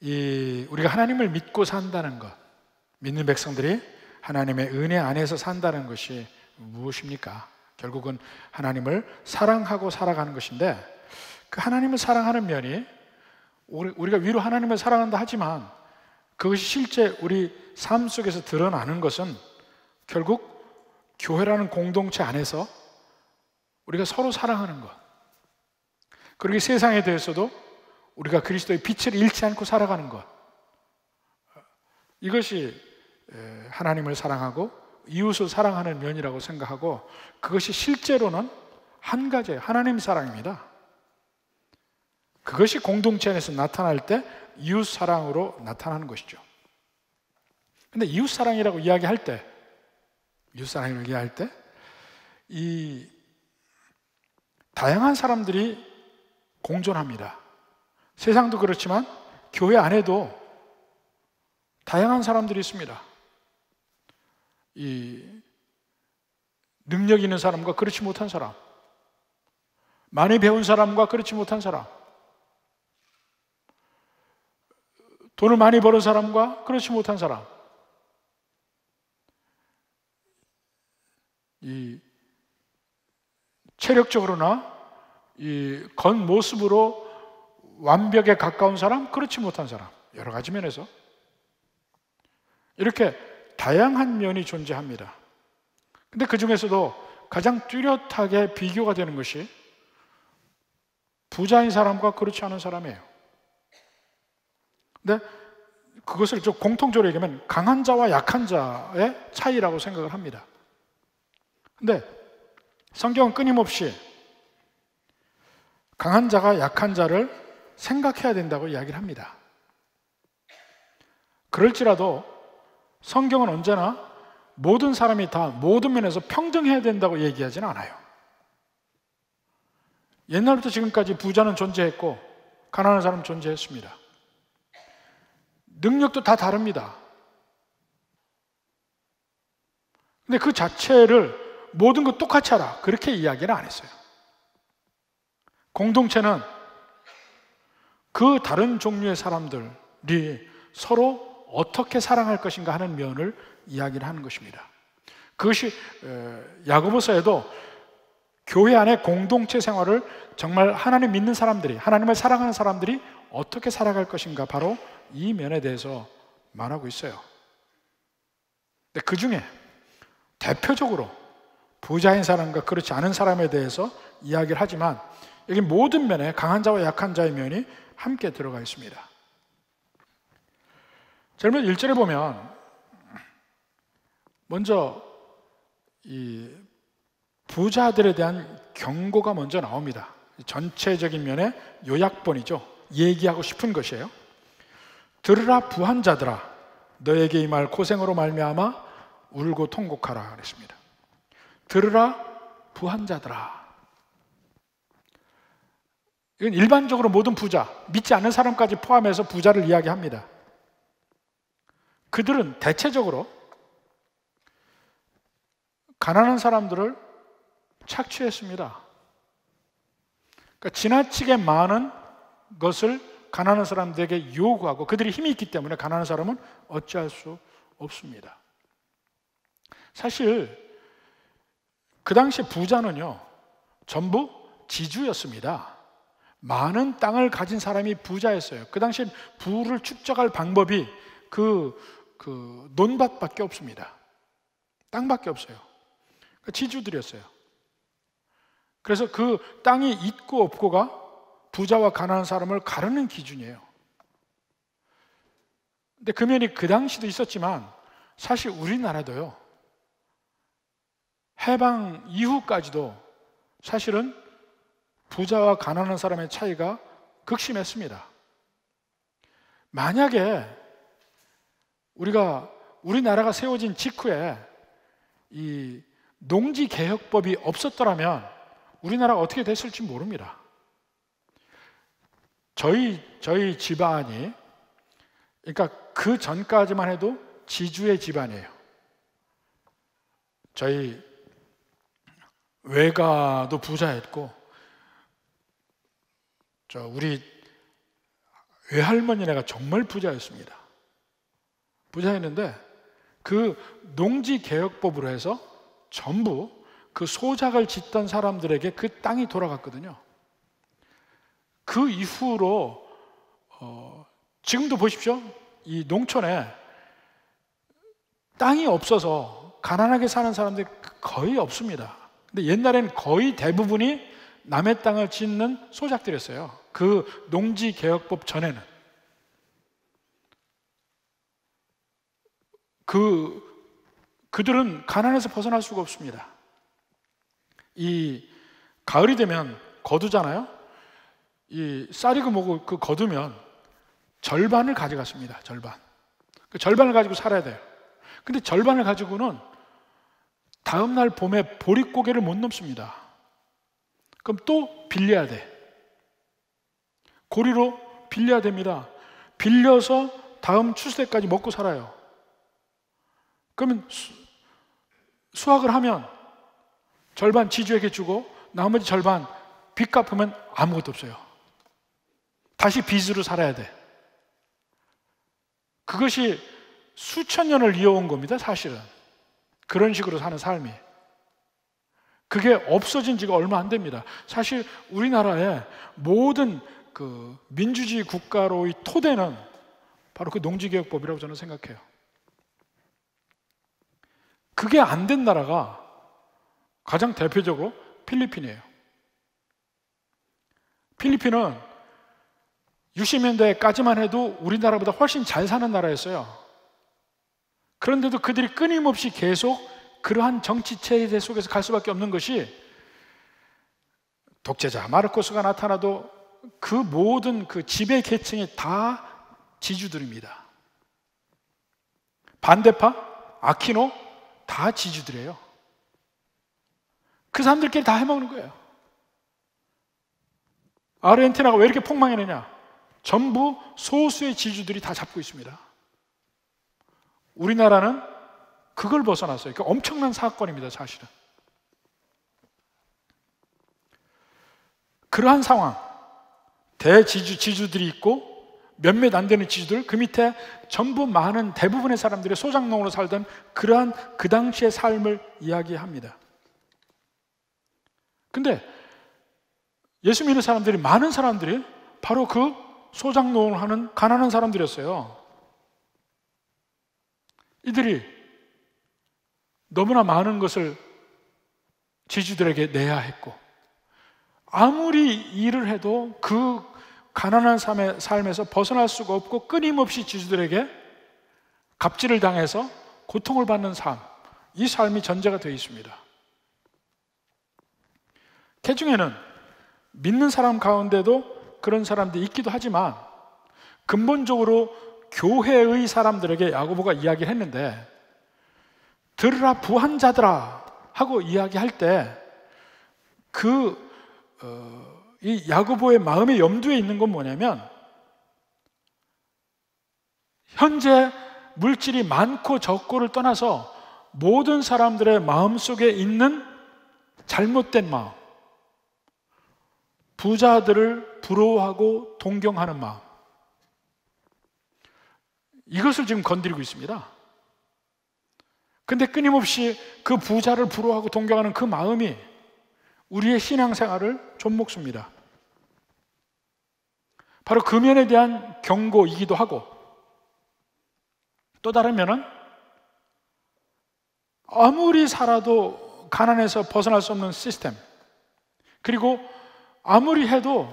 우리가 하나님을 믿고 산다는 것, 믿는 백성들이 하나님의 은혜 안에서 산다는 것이 무엇입니까? 결국은 하나님을 사랑하고 살아가는 것인데, 그 하나님을 사랑하는 면이, 우리가 위로 하나님을 사랑한다 하지만 그것이 실제 우리 삶 속에서 드러나는 것은 결국 교회라는 공동체 안에서 우리가 서로 사랑하는 것, 그리고 이 세상에 대해서도 우리가 그리스도의 빛을 잃지 않고 살아가는 것, 이것이 하나님을 사랑하고 이웃을 사랑하는 면이라고 생각하고, 그것이 실제로는 한 가지예요. 하나님 사랑입니다. 그것이 공동체 안에서 나타날 때 이웃 사랑으로 나타나는 것이죠. 근데 이웃 사랑이라고 이야기할 때, 이 다양한 사람들이 공존합니다. 세상도 그렇지만 교회 안에도 다양한 사람들이 있습니다. 이 능력 있는 사람과 그렇지 못한 사람, 많이 배운 사람과 그렇지 못한 사람, 돈을 많이 버는 사람과 그렇지 못한 사람, 이 체력적으로나 이 겉모습으로 완벽에 가까운 사람, 그렇지 못한 사람, 여러 가지 면에서 이렇게 다양한 면이 존재합니다. 근데 그 중에서도 가장 뚜렷하게 비교가 되는 것이 부자인 사람과 그렇지 않은 사람이에요. 근데 그것을 좀 공통적으로 얘기하면 강한 자와 약한 자의 차이라고 생각을 합니다. 근데 성경은 끊임없이 강한 자가 약한 자를 생각해야 된다고 이야기를 합니다. 그럴지라도 성경은 언제나 모든 사람이 다 모든 면에서 평등해야 된다고 얘기하지는 않아요. 옛날부터 지금까지 부자는 존재했고 가난한 사람은 존재했습니다. 능력도 다 다릅니다. 근데 그 자체를 모든 것 똑같이 하라, 그렇게 이야기는 안 했어요. 공동체는 그 다른 종류의 사람들이 서로 어떻게 사랑할 것인가 하는 면을 이야기를 하는 것입니다. 그것이 야고보서에도 교회 안의 공동체 생활을 정말 하나님 믿는 사람들이, 하나님을 사랑하는 사람들이 어떻게 살아갈 것인가, 바로 이 면에 대해서 말하고 있어요. 근데 그 중에 대표적으로 부자인 사람과 그렇지 않은 사람에 대해서 이야기를 하지만, 여기 모든 면에 강한 자와 약한 자의 면이 함께 들어가 있습니다. 그러면 1절에 보면 먼저 이 부자들에 대한 경고가 먼저 나옵니다. 전체적인 면의 요약본이죠. 얘기하고 싶은 것이에요. 들으라 부한자들아, 너에게 임할 고생으로 말미암아 울고 통곡하라 그랬습니다. 들으라 부한자들아. 이건 일반적으로 모든 부자, 믿지 않는 사람까지 포함해서 부자를 이야기합니다. 그들은 대체적으로 가난한 사람들을 착취했습니다. 그러니까 지나치게 많은 것을 가난한 사람들에게 요구하고, 그들이 힘이 있기 때문에 가난한 사람은 어찌할 수 없습니다. 사실 그 당시 부자는요, 전부 지주였습니다. 많은 땅을 가진 사람이 부자였어요. 그 당시 부를 축적할 방법이 그 논밭밖에 없습니다. 땅밖에 없어요. 지주들이었어요. 그래서 그 땅이 있고 없고가 부자와 가난한 사람을 가르는 기준이에요. 근데 그 면이 그 당시도 있었지만 사실 우리나라도요, 해방 이후까지도 사실은 부자와 가난한 사람의 차이가 극심했습니다. 만약에 우리나라가 세워진 직후에 이 농지개혁법이 없었더라면 우리나라가 어떻게 됐을지 모릅니다. 저희 집안이, 그러니까 그 전까지만 해도 지주의 집안이에요. 저희 외가도 부자였고, 우리 외할머니네가 정말 부자였습니다. 부자였는데 그 농지개혁법으로 해서 전부 그 소작을 짓던 사람들에게 그 땅이 돌아갔거든요. 그 이후로 지금도 보십시오. 이 농촌에 땅이 없어서 가난하게 사는 사람들이 거의 없습니다. 근데 옛날에는 거의 대부분이 남의 땅을 짓는 소작들이었어요. 그 농지개혁법 전에는. 그들은 가난에서 벗어날 수가 없습니다. 이 가을이 되면 거두잖아요. 이 쌀이고 뭐고 그 거두면 절반을 가져갔습니다. 절반. 그 절반을 가지고 살아야 돼요. 근데 절반을 가지고는 다음 날 봄에 보릿고개를 못 넘습니다. 그럼 또 빌려야 돼. 고리로 빌려야 됩니다. 빌려서 다음 추수 때까지 먹고 살아요. 그러면 수확을 하면 절반 지주에게 주고 나머지 절반 빚 갚으면 아무것도 없어요. 다시 빚으로 살아야 돼. 그것이 수천 년을 이어온 겁니다, 사실은. 그런 식으로 사는 삶이. 그게 없어진 지가 얼마 안 됩니다. 사실 우리나라의 모든 그 민주주의 국가로의 토대는 바로 그 농지개혁법이라고 저는 생각해요. 그게 안 된 나라가 가장 대표적으로 필리핀이에요. 필리핀은 60년대까지만 해도 우리나라보다 훨씬 잘 사는 나라였어요. 그런데도 그들이 끊임없이 계속 그러한 정치 체제 속에서 갈 수밖에 없는 것이, 독재자 마르코스가 나타나도 그 모든 그 지배 계층이 다 지주들입니다. 반대파, 아키노 다 지주들이에요. 그 사람들끼리 다 해먹는 거예요. 아르헨티나가 왜 이렇게 폭망했느냐? 전부 소수의 지주들이 다 잡고 있습니다. 우리나라는 그걸 벗어났어요. 그러니까 엄청난 사건입니다, 사실은. 그러한 상황, 지주들이 있고 몇몇 안 되는 지주들, 그 밑에 전부 많은 대부분의 사람들이 소작농으로 살던 그러한 그 당시의 삶을 이야기합니다. 근데 예수 믿는 사람들이, 많은 사람들이 바로 그 소작농을 하는 가난한 사람들이었어요. 이들이 너무나 많은 것을 지주들에게 내야 했고, 아무리 일을 해도 그 가난한 삶에서 벗어날 수가 없고 끊임없이 지주들에게 갑질을 당해서 고통을 받는 삶, 이 삶이 전제가 되어 있습니다. 개중에는 믿는 사람 가운데도 그런 사람들이 있기도 하지만, 근본적으로 교회의 사람들에게 야고보가 이야기를 했는데, 들으라 부한자들아 하고 이야기할 때 이 야고보의 마음의 염두에 있는 건 뭐냐면, 현재 물질이 많고 적고를 떠나서 모든 사람들의 마음속에 있는 잘못된 마음, 부자들을 부러워하고 동경하는 마음, 이것을 지금 건드리고 있습니다. 근데 끊임없이 그 부자를 부러워하고 동경하는 그 마음이 우리의 신앙생활을 좀먹습니다. 바로 그 면에 대한 경고이기도 하고, 또 다른 면은 아무리 살아도 가난에서 벗어날 수 없는 시스템, 그리고 아무리 해도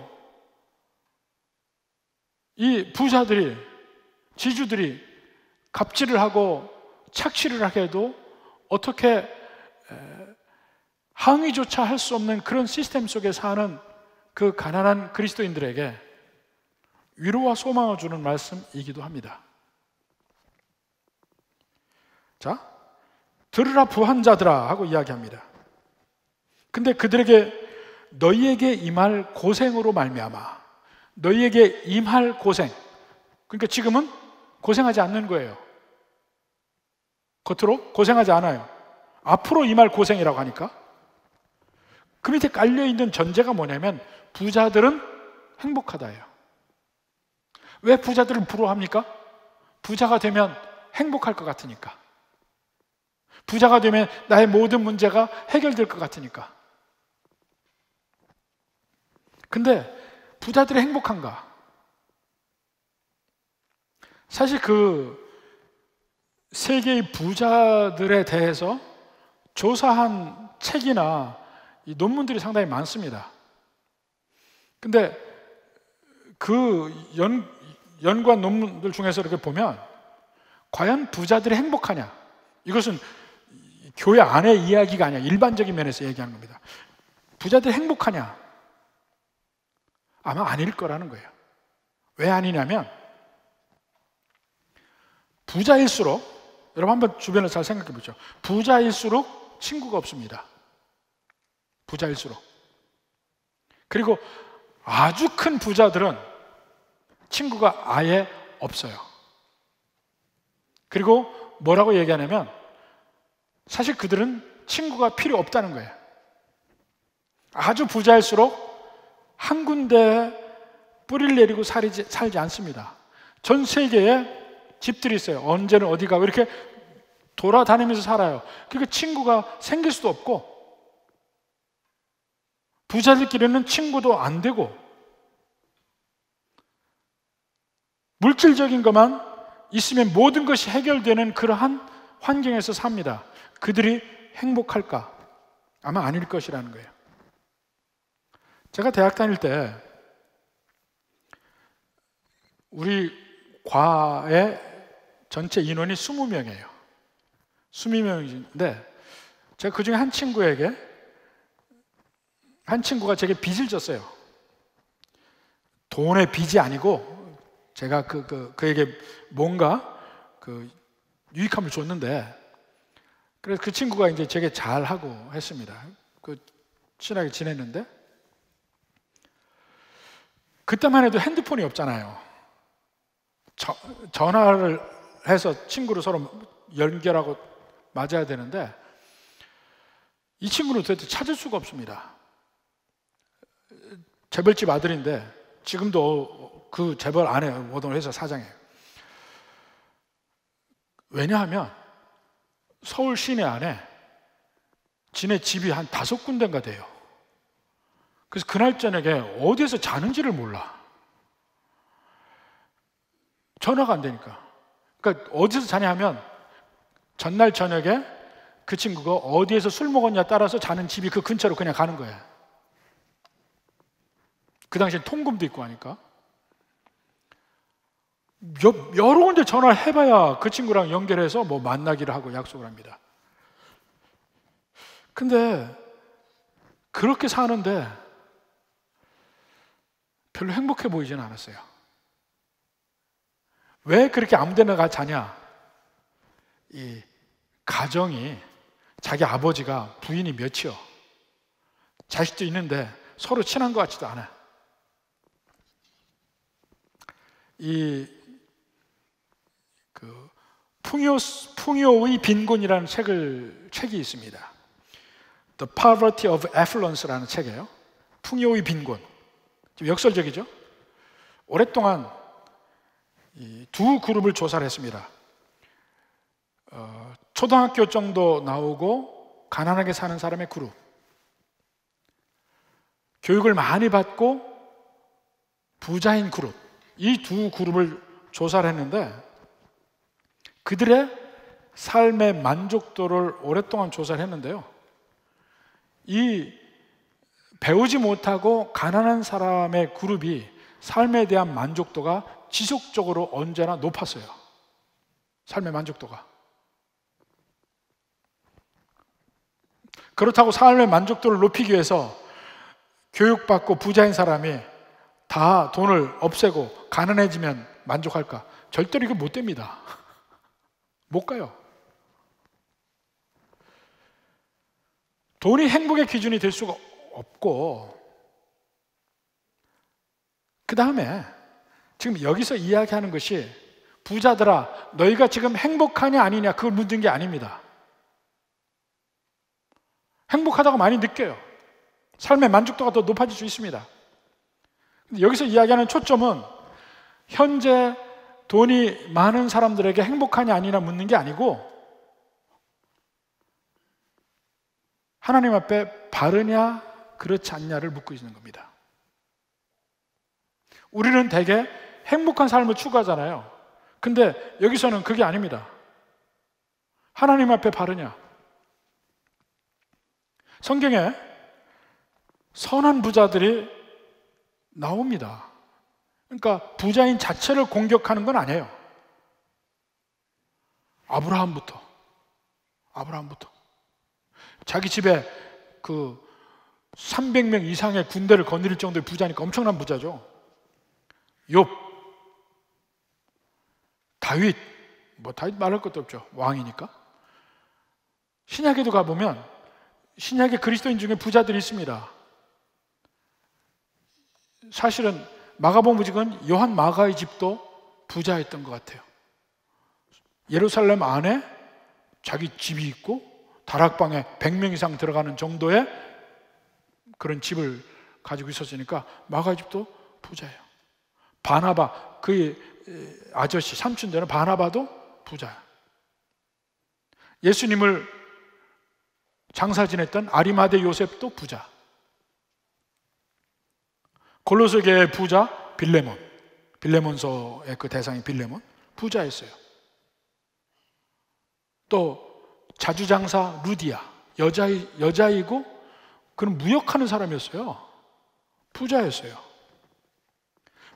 이 부자들이, 지주들이 갑질을 하고 착취를 하게 해도 어떻게 항의조차 할 수 없는 그런 시스템 속에 사는 그 가난한 그리스도인들에게 위로와 소망을 주는 말씀이기도 합니다. 자, 들으라 부한자들아 하고 이야기합니다. 근데 그들에게 너희에게 임할 고생으로 말미암아, 너희에게 임할 고생, 그러니까 지금은 고생하지 않는 거예요. 겉으로 고생하지 않아요. 앞으로 임할 고생이라고 하니까. 그 밑에 깔려있는 전제가 뭐냐면, 부자들은 행복하다예요. 왜 부자들을 부러워합니까? 부자가 되면 행복할 것 같으니까. 부자가 되면 나의 모든 문제가 해결될 것 같으니까. 근데 부자들이 행복한가? 사실 그 세계의 부자들에 대해서 조사한 책이나 이 논문들이 상당히 많습니다. 근데 그 연구한 논문들 중에서 이렇게 보면 과연 부자들이 행복하냐? 이것은 교회 안의 이야기가 아니라 일반적인 면에서 얘기하는 겁니다. 부자들이 행복하냐? 아마 아닐 거라는 거예요. 왜 아니냐면 부자일수록, 여러분 한번 주변을 잘 생각해 보죠. 부자일수록 친구가 없습니다. 부자일수록. 그리고 아주 큰 부자들은 친구가 아예 없어요. 그리고 뭐라고 얘기하냐면 사실 그들은 친구가 필요 없다는 거예요. 아주 부자일수록 한 군데에 뿌리를 내리고 살지 않습니다. 전 세계에 집들이 있어요. 언제는 어디 가고 이렇게 돌아다니면서 살아요. 그러니까 친구가 생길 수도 없고 부자들끼리는 친구도 안 되고 물질적인 것만 있으면 모든 것이 해결되는 그러한 환경에서 삽니다. 그들이 행복할까? 아마 아닐 것이라는 거예요. 제가 대학 다닐 때 우리 과의 전체 인원이 20명이에요. 20명인데 제가 그 중에 한 친구가 제게 빚을 졌어요. 돈의 빚이 아니고 제가 그에게 뭔가 유익함을 줬는데 그래서 그 친구가 이제 제게 잘하고 했습니다. 친하게 지냈는데 그때만 해도 핸드폰이 없잖아요. 전화를 해서 친구를 서로 연결하고 맞아야 되는데 이 친구는 도대체 찾을 수가 없습니다. 재벌집 아들인데 지금도 그 재벌 안에 모든 회사 사장이에요. 왜냐하면 서울 시내 안에 지네 집이 한 5군데인가 돼요. 그래서 그날 저녁에 어디에서 자는지를 몰라. 전화가 안 되니까. 그러니까 어디서 자냐 하면 전날 저녁에 그 친구가 어디에서 술 먹었냐 따라서 자는 집이 그 근처로 그냥 가는 거예요. 그 당시엔 통금도 있고 하니까 여러 군데 전화를 해봐야 그 친구랑 연결해서 뭐 만나기를 하고 약속을 합니다. 근데 그렇게 사는데 별로 행복해 보이지는 않았어요. 왜 그렇게 아무데나 자냐? 이 가정이 자기 아버지가 부인이 몇이요? 자식도 있는데 서로 친한 것 같지도 않아요. 풍요의 빈곤이라는 책이 있습니다. The Poverty of Affluence라는 책이에요. 풍요의 빈곤. 좀 역설적이죠? 오랫동안 두 그룹을 조사를 했습니다. 초등학교 정도 나오고 가난하게 사는 사람의 그룹, 교육을 많이 받고 부자인 그룹, 이 두 그룹을 조사를 했는데 그들의 삶의 만족도를 오랫동안 조사를 했는데요, 이 배우지 못하고 가난한 사람의 그룹이 삶에 대한 만족도가 지속적으로 언제나 높았어요. 삶의 만족도가. 그렇다고 삶의 만족도를 높이기 위해서 교육받고 부자인 사람이 다 돈을 없애고 가난해지면 만족할까? 절대로 이거 못 됩니다. 못 가요. 돈이 행복의 기준이 될 수가 없고, 그 다음에 지금 여기서 이야기하는 것이 부자들아 너희가 지금 행복하냐 아니냐 그걸 묻는 게 아닙니다. 행복하다고 많이 느껴요. 삶의 만족도가 더 높아질 수 있습니다. 근데 여기서 이야기하는 초점은 현재 돈이 많은 사람들에게 행복하냐 아니냐 묻는 게 아니고 하나님 앞에 바르냐 그렇지 않냐를 묻고 있는 겁니다. 우리는 대개 행복한 삶을 추구하잖아요. 근데 여기서는 그게 아닙니다. 하나님 앞에 바르냐. 성경에 선한 부자들이 나옵니다. 그러니까 부자인 자체를 공격하는 건 아니에요. 아브라함부터 자기 집에 그 300명 이상의 군대를 거느릴 정도의 부자니까 엄청난 부자죠. 욥, 다윗, 다윗 말할 것도 없죠. 왕이니까. 신약에도 가보면 신약의 그리스도인 중에 부자들이 있습니다. 사실은 마가복음 보면 요한 마가의 집도 부자였던 것 같아요. 예루살렘 안에 자기 집이 있고 다락방에 100명 이상 들어가는 정도의 그런 집을 가지고 있었으니까 마가의 집도 부자예요. 바나바, 그의 아저씨, 삼촌 되는 바나바도 부자예요. 예수님을 장사 지냈던 아리마대 요셉도 부자. 골로새교의 부자 빌레몬, 빌레몬서의 그 대상이 빌레몬, 부자였어요. 또 자주장사 루디아, 여자이고 그런 무역하는 사람이었어요. 부자였어요.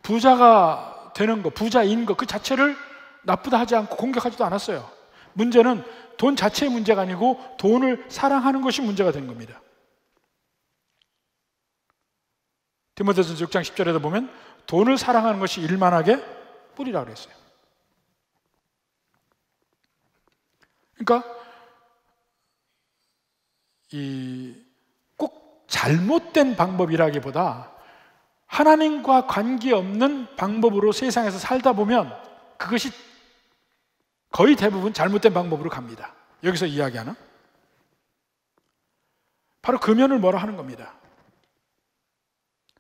부자가 되는 것, 부자인 것 그 자체를 나쁘다 하지 않고 공격하지도 않았어요. 문제는 돈 자체의 문제가 아니고 돈을 사랑하는 것이 문제가 된 겁니다. 디모데전서 6장 10절에도 보면 돈을 사랑하는 것이 일만하게 뿌리라고 그랬어요. 그러니까 꼭 잘못된 방법이라기보다 하나님과 관계없는 방법으로 세상에서 살다 보면 그것이 거의 대부분 잘못된 방법으로 갑니다. 여기서 이야기하는 바로 그 면을 뭐라 하는 겁니다.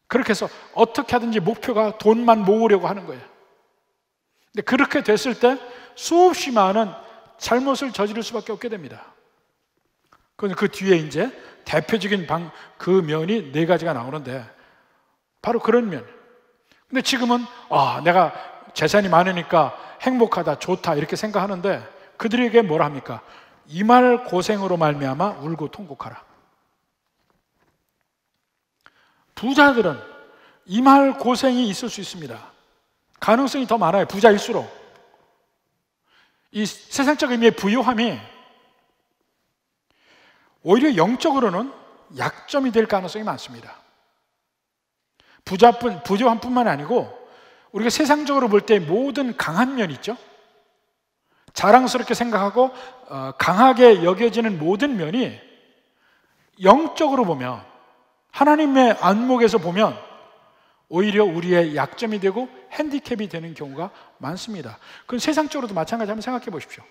그렇게 해서 어떻게 하든지 목표가 돈만 모으려고 하는 거예요. 근데 그렇게 됐을 때 수없이 많은 잘못을 저지를 수밖에 없게 됩니다. 그 뒤에 이제 대표적인 그 면이 4가지가 나오는데 바로 그런 면. 근데 지금은 내가 재산이 많으니까 행복하다, 좋다 이렇게 생각하는데 그들에게 뭐라 합니까? 이 말 고생으로 말미암아 울고 통곡하라. 부자들은 이 말 고생이 있을 수 있습니다. 가능성이 더 많아요. 부자일수록. 이 세상적 의미의 부유함이 오히려 영적으로는 약점이 될 가능성이 많습니다. 부유함뿐만 아니고 우리가 세상적으로 볼 때 모든 강한 면 있죠. 자랑스럽게 생각하고 강하게 여겨지는 모든 면이 영적으로 보면 하나님의 안목에서 보면 오히려 우리의 약점이 되고 핸디캡이 되는 경우가 많습니다. 그건 세상적으로도 마찬가지 한번 생각해 보십시오.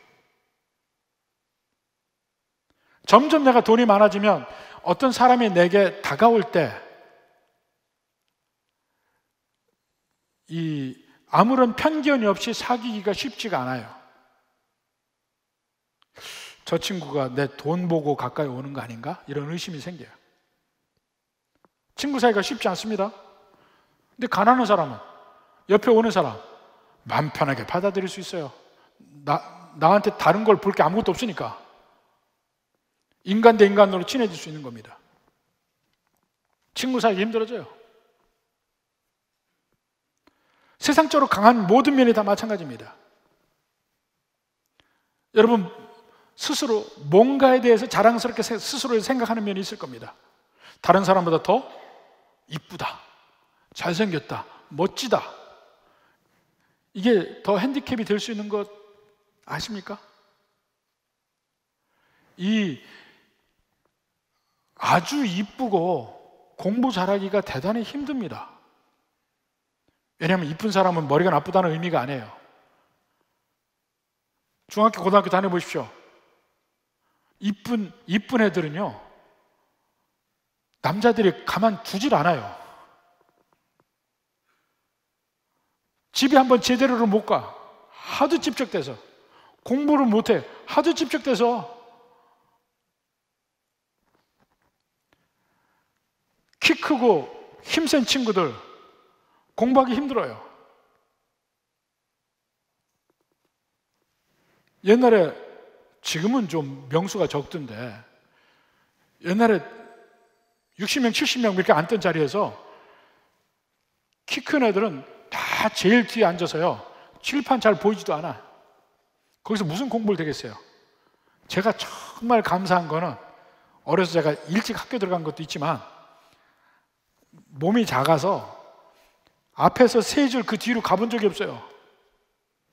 점점 내가 돈이 많아지면 어떤 사람이 내게 다가올 때 아무런 편견이 없이 사귀기가 쉽지가 않아요. 저 친구가 내 돈 보고 가까이 오는 거 아닌가? 이런 의심이 생겨요. 친구 사이가 쉽지 않습니다. 근데 가난한 사람은 옆에 오는 사람 마음 편하게 받아들일 수 있어요. 나한테 다른 걸 볼 게 아무것도 없으니까 인간 대 인간으로 친해질 수 있는 겁니다. 친구 사이가 힘들어져요. 세상적으로 강한 모든 면이 다 마찬가지입니다. 여러분 스스로 뭔가에 대해서 자랑스럽게 스스로 생각하는 면이 있을 겁니다. 다른 사람보다 더 이쁘다, 잘생겼다, 멋지다. 이게 더 핸디캡이 될 수 있는 것 아십니까? 아주 이쁘고 공부 잘하기가 대단히 힘듭니다. 왜냐하면 이쁜 사람은 머리가 나쁘다는 의미가 아니에요. 중학교, 고등학교 다녀보십시오. 이쁜 애들은요, 남자들이 가만 두질 않아요. 집에 한번 제대로를 못 가. 하도 집적돼서. 공부를 못해. 하도 집적돼서. 키 크고 힘센 친구들 공부하기 힘들어요. 옛날에, 지금은 좀 명수가 적던데, 옛날에 60명, 70명 이렇게 앉던 자리에서 키 큰 애들은 다 제일 뒤에 앉아서요, 칠판 잘 보이지도 않아. 거기서 무슨 공부를 되겠어요? 제가 정말 감사한 거는, 어려서 제가 일찍 학교 들어간 것도 있지만 몸이 작아서 앞에서 세 줄 그 뒤로 가본 적이 없어요.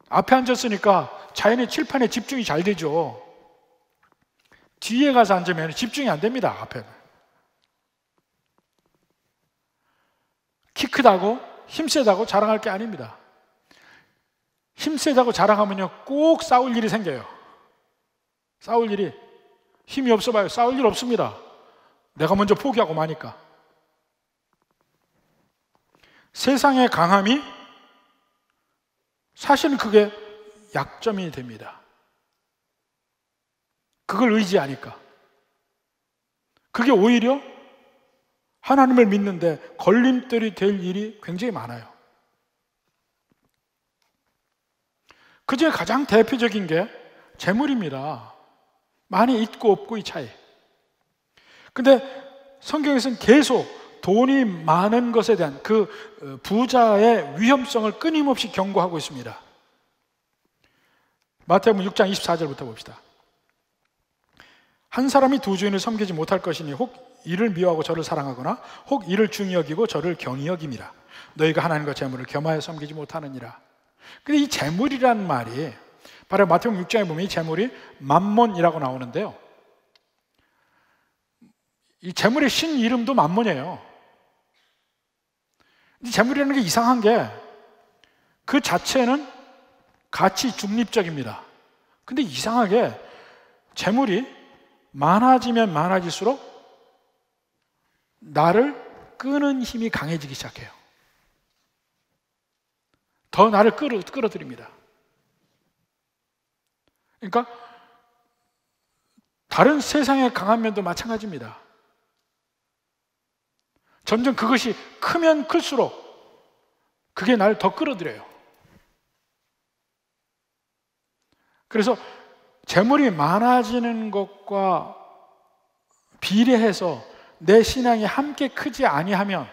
앞에 앉았으니까 자연히 칠판에 집중이 잘 되죠. 뒤에 가서 앉으면 집중이 안 됩니다. 앞에. 키 크다고 힘세다고 자랑할 게 아닙니다. 힘세다고 자랑하면요 꼭 싸울 일이 생겨요. 싸울 일이. 힘이 없어 봐요. 싸울 일 없습니다. 내가 먼저 포기하고 마니까. 세상의 강함이 사실은 그게 약점이 됩니다. 그걸 의지하니까. 그게 오히려 하나님을 믿는데 걸림돌이 될 일이 굉장히 많아요. 그중에 가장 대표적인 게 재물입니다. 많이 있고 없고의 차이. 근데 성경에서는 계속 돈이 많은 것에 대한 그 부자의 위험성을 끊임없이 경고하고 있습니다. 마태복음 6장 24절부터 봅시다. 한 사람이 두 주인을 섬기지 못할 것이니 혹 이를 미워하고 저를 사랑하거나 혹 이를 중히 여기고 저를 경히 여김이라. 너희가 하나님과 재물을 겸하여 섬기지 못하느니라. 근데 이 재물이라는 말이 바로 마태복음 6장에 보면 이 재물이 맘몬이라고 나오는데요, 이 재물의 신 이름도 맘몬이에요. 이 재물이라는 게 이상한 게 그 자체는 가치 중립적입니다. 근데 이상하게 재물이 많아지면 많아질수록 나를 끄는 힘이 강해지기 시작해요. 더 나를 끌어들입니다. 그러니까 다른 세상의 강한 면도 마찬가지입니다. 점점 그것이 크면 클수록 그게 나를 더 끌어들여요. 그래서 재물이 많아지는 것과 비례해서 내 신앙이 함께 크지 아니하면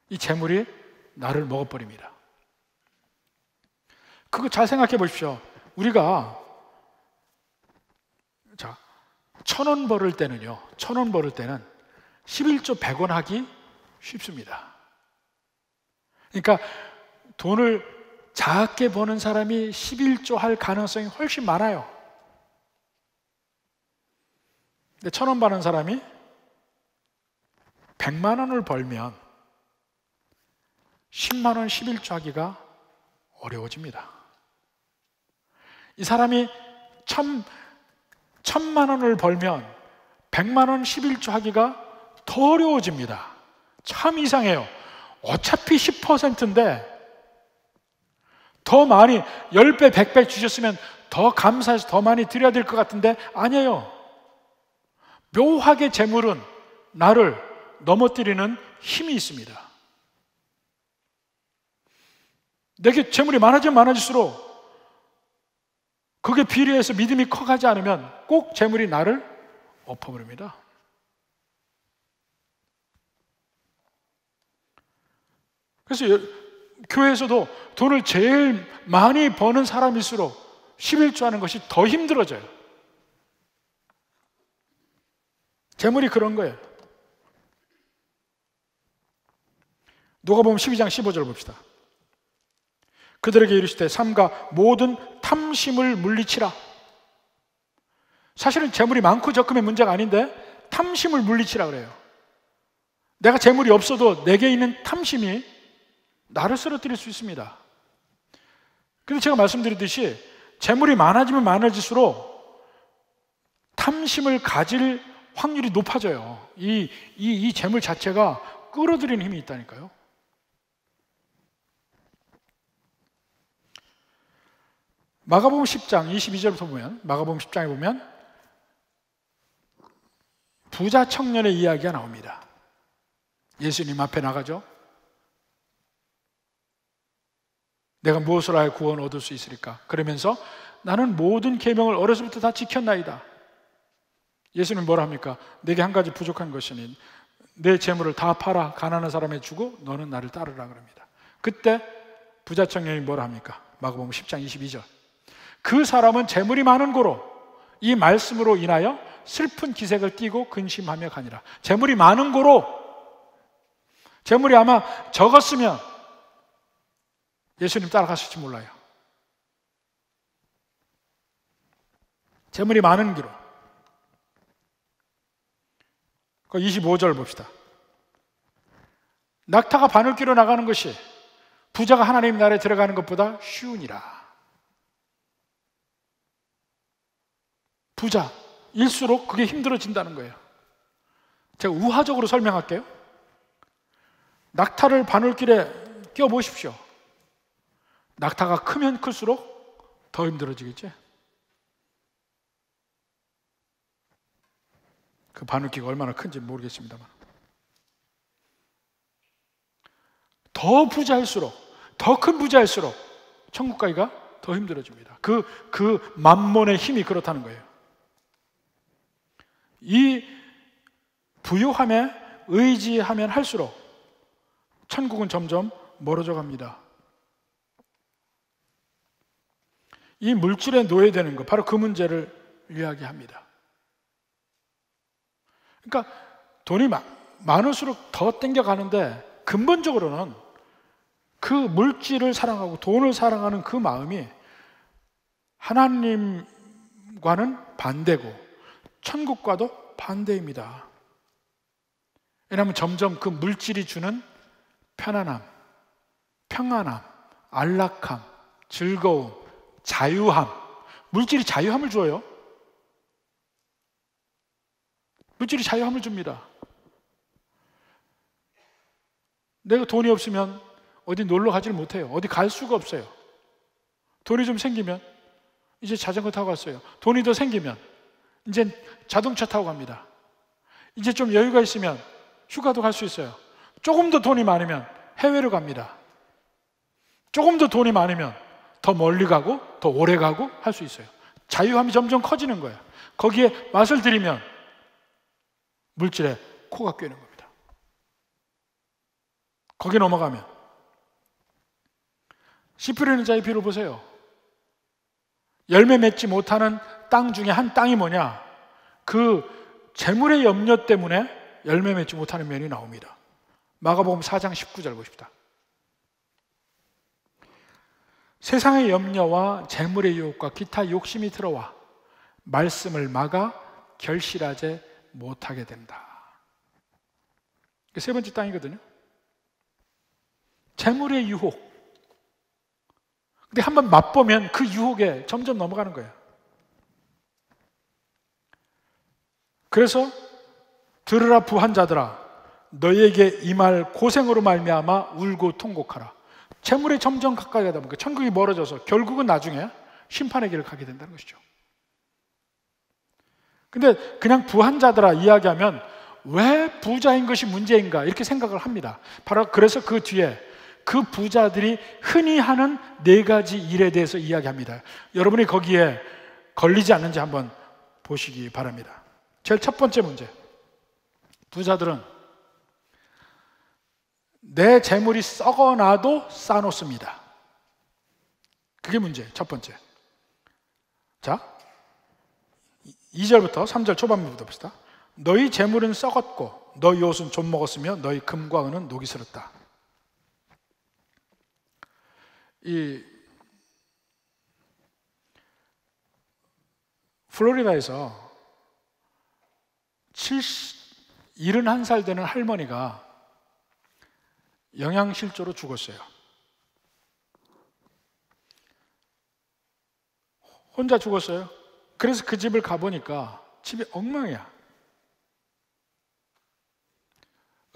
이 재물이 나를 먹어버립니다. 그거 잘 생각해 보십시오. 우리가 1,000원 벌을 때는요, 1,000원 벌을 때는 11조 100원 하기 쉽습니다. 그러니까 돈을 작게 버는 사람이 11조 할 가능성이 훨씬 많아요. 근데 1,000원 버는 사람이 100만 원을 벌면 10만 원 11조 하기가 어려워집니다. 이 사람이 1,000만 원을 벌면 100만 원 11조 하기가 더 어려워집니다. 참 이상해요. 어차피 10%인데 더 많이 10배, 100배 주셨으면 더 감사해서 더 많이 드려야 될 것 같은데 아니에요. 묘하게 재물은 나를 넘어뜨리는 힘이 있습니다. 내게 재물이 많아지면 많아질수록 그게 비례해서 믿음이 커가지 않으면 꼭 재물이 나를 엎어버립니다. 그래서 교회에서도 돈을 제일 많이 버는 사람일수록 11조 하는 것이 더 힘들어져요. 재물이 그런 거예요. 누가복음 12장 15절 봅시다. 그들에게 이르시되 삼가 모든 탐심을 물리치라. 사실은 재물이 많고 적음의 문제가 아닌데 탐심을 물리치라 그래요. 내가 재물이 없어도 내게 있는 탐심이 나를 쓰러뜨릴 수 있습니다. 그래서 제가 말씀드렸듯이 재물이 많아지면 많아질수록 탐심을 가질 확률이 높아져요. 이 재물 자체가 끌어들이는 힘이 있다니까요. 마가복음 10장 22절부터 보면, 마가복음 10장에 보면 부자 청년의 이야기가 나옵니다. 예수님 앞에 나가죠. 내가 무엇을 하여 구원 얻을 수 있으리까? 그러면서 나는 모든 계명을 어려서부터 다 지켰나이다. 예수님 뭐라 합니까? 내게 한 가지 부족한 것이니 내 재물을 다 팔아 가난한 사람에 주고 너는 나를 따르라 그럽니다. 그때 부자 청년이 뭐라 합니까? 마가복음 10장 22절. 그 사람은 재물이 많은 고로 이 말씀으로 인하여 슬픈 기색을 띠고 근심하며 가니라. 재물이 많은 고로, 재물이 아마 적었으면 예수님 따라갔을지 몰라요. 재물이 많은 기로. 25절 봅시다. 낙타가 바늘귀로 나가는 것이 부자가 하나님 나라에 들어가는 것보다 쉬우니라. 부자일수록 그게 힘들어진다는 거예요. 제가 우화적으로 설명할게요. 낙타를 바늘길에 끼워보십시오. 낙타가 크면 클수록 더 힘들어지겠지? 그 바늘귀가 얼마나 큰지 모르겠습니다만, 더 부자일수록, 더 큰 부자일수록 천국 가기가 더 힘들어집니다. 그 만몬의 힘이 그렇다는 거예요. 이 부유함에 의지하면 할수록 천국은 점점 멀어져 갑니다. 이 물질에 노예되는 것, 바로 그 문제를 이야기합니다. 그러니까 돈이 많을수록 더 땡겨가는데, 근본적으로는 그 물질을 사랑하고 돈을 사랑하는 그 마음이 하나님과는 반대고 천국과도 반대입니다. 왜냐하면 점점 그 물질이 주는 편안함, 평안함, 안락함, 즐거움, 자유함, 물질이 자유함을 줘요. 물질이 자유함을 줍니다. 내가 돈이 없으면 어디 놀러 가지를 못해요. 어디 갈 수가 없어요. 돈이 좀 생기면 이제 자전거 타고 갔어요. 돈이 더 생기면 이제 자동차 타고 갑니다. 이제 좀 여유가 있으면 휴가도 갈 수 있어요. 조금 더 돈이 많으면 해외로 갑니다. 조금 더 돈이 많으면 더 멀리 가고 더 오래 가고 할 수 있어요. 자유함이 점점 커지는 거예요. 거기에 맛을 들이면 물질에 코가 꿰는 겁니다. 거기 넘어가면 씨 뿌리는 자의 비를 보세요. 열매 맺지 못하는 땅 중에 한 땅이 뭐냐? 그 재물의 염려 때문에 열매 맺지 못하는 면이 나옵니다. 마가복음 4장 19절 보십시다. 세상의 염려와 재물의 유혹과 기타 욕심이 들어와 말씀을 막아 결실하지 못하게 된다. 세 번째 땅이거든요. 재물의 유혹. 근데 한번 맛보면 그 유혹에 점점 넘어가는 거예요. 그래서 들으라 부한 자들아, 너희에게 이 말 고생으로 말미암아 울고 통곡하라. 재물에 점점 가까이 가다 보니까 천국이 멀어져서 결국은 나중에 심판의 길을 가게 된다는 것이죠. 근데 그냥 부한 자들아 이야기하면 왜 부자인 것이 문제인가 이렇게 생각을 합니다. 바로 그래서 그 뒤에 그 부자들이 흔히 하는 네 가지 일에 대해서 이야기합니다. 여러분이 거기에 걸리지 않는지 한번 보시기 바랍니다. 제일 첫 번째 문제, 부자들은 내 재물이 썩어나도 쌓아놓습니다. 그게 문제, 첫 번째. 자, 2절부터 3절 초반부터 봅시다. 너희 재물은 썩었고 너희 옷은 좀 먹었으며 너희 금과 은은 녹이 슬었다. 이 플로리다에서 71살 되는 할머니가 영양실조로 죽었어요. 혼자 죽었어요. 그래서 그 집을 가보니까 집이 엉망이야.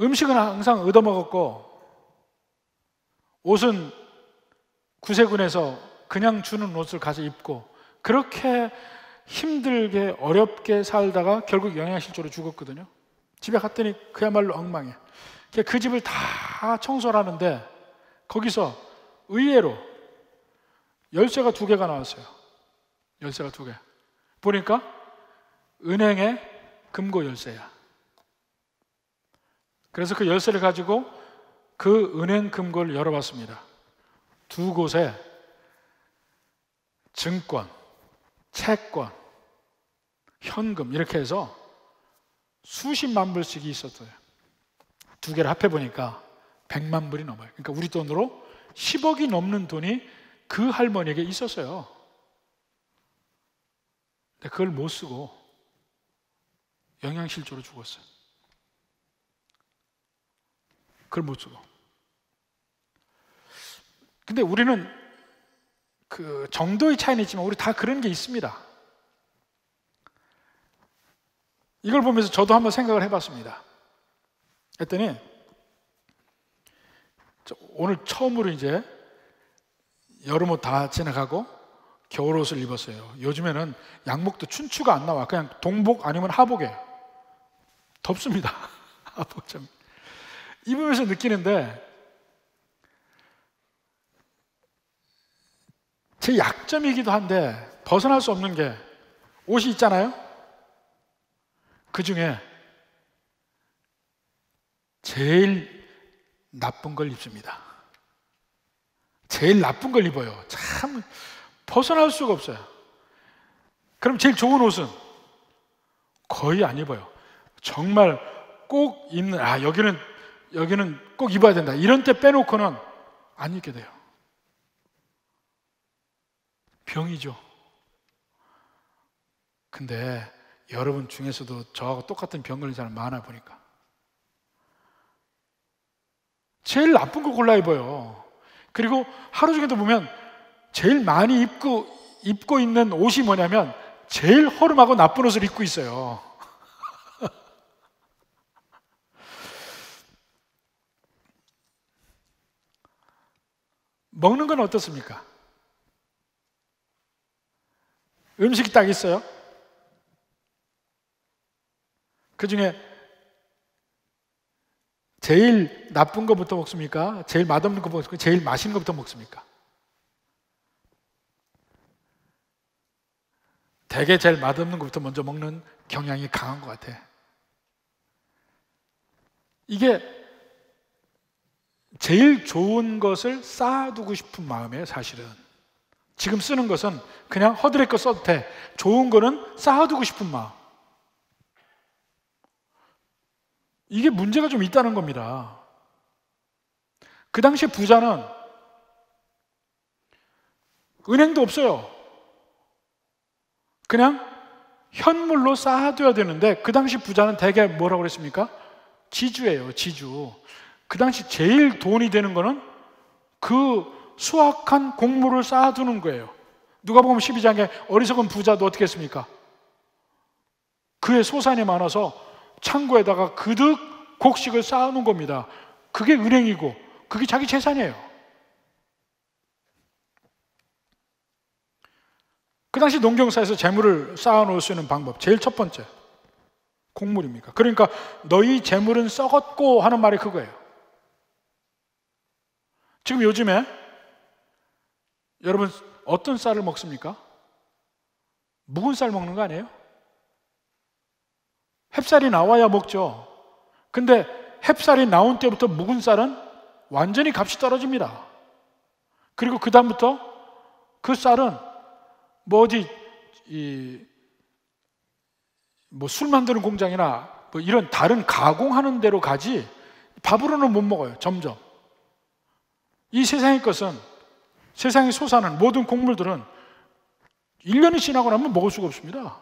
음식은 항상 얻어먹었고 옷은 구세군에서 그냥 주는 옷을 가서 입고 그렇게 힘들게 어렵게 살다가 결국 영양실조로 죽었거든요. 집에 갔더니 그야말로 엉망이에요. 그 집을 다 청소를 하는데 거기서 의외로 열쇠가 2개가 나왔어요. 열쇠가 2개. 보니까 은행의 금고 열쇠야. 그래서 그 열쇠를 가지고 그 은행 금고를 열어봤습니다. 2곳에 증권, 채권, 현금 이렇게 해서 수십만 불씩이 있었어요. 2개를 합해보니까 100만 불이 넘어요. 그러니까 우리 돈으로 10억이 넘는 돈이 그 할머니에게 있었어요. 근데 그걸 못 쓰고 영양실조로 죽었어요. 그걸 못 쓰고. 근데 우리는 그 정도의 차이는 있지만 우리 다 그런 게 있습니다. 이걸 보면서 저도 한번 생각을 해봤습니다. 했더니 오늘 처음으로 이제 여름옷 다 지나가고 겨울옷을 입었어요. 요즘에는 양복도 춘추가 안 나와. 그냥 동복 아니면 하복이에요. 덥습니다. 하복 좀 입으면서 느끼는데 제 약점이기도 한데 벗어날 수 없는 게 옷이 있잖아요. 그 중에 제일 나쁜 걸 입습니다. 제일 나쁜 걸 입어요. 참 벗어날 수가 없어요. 그럼 제일 좋은 옷은 거의 안 입어요. 정말 꼭 입는, 여기는 꼭 입어야 된다, 이런 때 빼놓고는 안 입게 돼요. 병이죠. 근데 여러분 중에서도 저하고 똑같은 병 걸린 사람 많아 보니까 제일 나쁜 거 골라 입어요. 그리고 하루 중에도 보면 제일 많이 입고 있는 옷이 뭐냐면 제일 허름하고 나쁜 옷을 입고 있어요. 먹는 건 어떻습니까? 음식이 딱 있어요. 그 중에 제일 나쁜 것부터 먹습니까? 제일 맛없는 것부터 먹습니까? 제일 맛있는 것부터 먹습니까? 되게 제일 맛없는 것부터 먼저 먹는 경향이 강한 것 같아. 이게 제일 좋은 것을 쌓아두고 싶은 마음이에요, 사실은. 지금 쓰는 것은 그냥 허드렛 써도 돼. 좋은 거는 쌓아두고 싶은 마음. 이게 문제가 좀 있다는 겁니다. 그 당시 부자는 은행도 없어요. 그냥 현물로 쌓아둬야 되는데 그 당시 부자는 대개 뭐라고 그랬습니까? 지주예요, 지주. 그 당시 제일 돈이 되는 거는 그 수확한 곡물을 쌓아두는 거예요. 누가복음 12장에 어리석은 부자도 어떻게 했습니까? 그의 소산이 많아서 창고에다가 그득 곡식을 쌓아놓은 겁니다. 그게 은행이고 그게 자기 재산이에요. 그 당시 농경사에서 재물을 쌓아놓을 수 있는 방법, 제일 첫 번째 곡물입니까? 그러니까 너희 재물은 썩었고 하는 말이 그거예요. 지금 요즘에 여러분 어떤 쌀을 먹습니까? 묵은 쌀 먹는 거 아니에요? 햅쌀이 나와야 먹죠. 근데 햅쌀이 나온 때부터 묵은 쌀은 완전히 값이 떨어집니다. 그리고 그 다음부터 그 쌀은 술 만드는 공장이나 이런 다른 가공하는 데로 가지 밥으로는 못 먹어요. 점점 이 세상의 것은, 세상에 솟아난 모든 곡물들은 1년이 지나고 나면 먹을 수가 없습니다.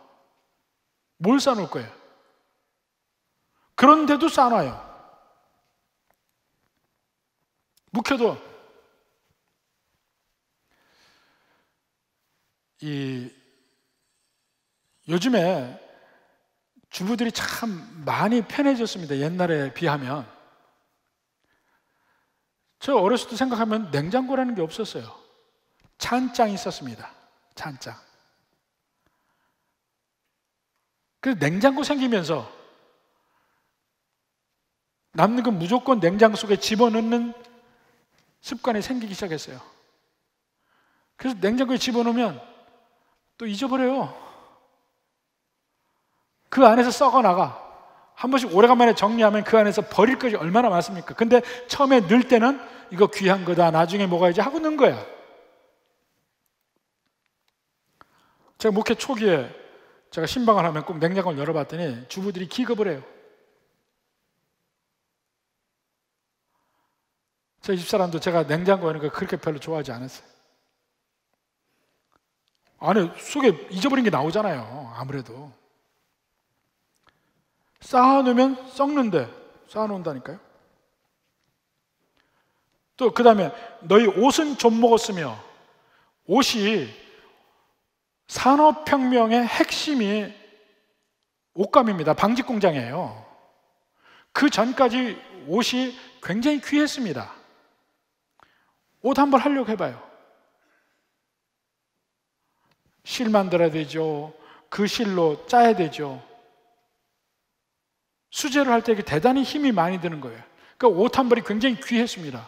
뭘 쌓아놓을 거예요? 그런데도 쌓아놔요. 묵혀도 요즘에 주부들이 참 많이 편해졌습니다. 옛날에 비하면. 저 어렸을 때 생각하면 냉장고라는 게 없었어요. 찬장이 있었습니다. 찬장. 그래서 냉장고 생기면서 남는 건 무조건 냉장고 속에 집어넣는 습관이 생기기 시작했어요. 그래서 냉장고에 집어넣으면 또 잊어버려요. 그 안에서 썩어나가. 한 번씩 오래간만에 정리하면 그 안에서 버릴 것이 얼마나 많습니까? 근데 처음에 넣을 때는 이거 귀한 거다, 나중에 먹어야지 하고 넣은 거야. 제가 목회 초기에 제가 신방을 하면 꼭 냉장고를 열어봤더니 주부들이 기겁을 해요. 저희 집사람도 제가 냉장고 여는 거 그렇게 별로 좋아하지 않았어요. 안에 속에 잊어버린 게 나오잖아요. 아무래도 쌓아놓으면 썩는데 쌓아놓는다니까요. 또 그 다음에 너희 옷은 좀 먹었으며, 옷이 산업혁명의 핵심이 옷감입니다. 방직공장이에요. 그 전까지 옷이 굉장히 귀했습니다. 옷 한 벌 하려고 해봐요. 실 만들어야 되죠. 그 실로 짜야 되죠. 수제를 할 때 대단히 힘이 많이 드는 거예요. 그러니까 옷 한 벌이 굉장히 귀했습니다.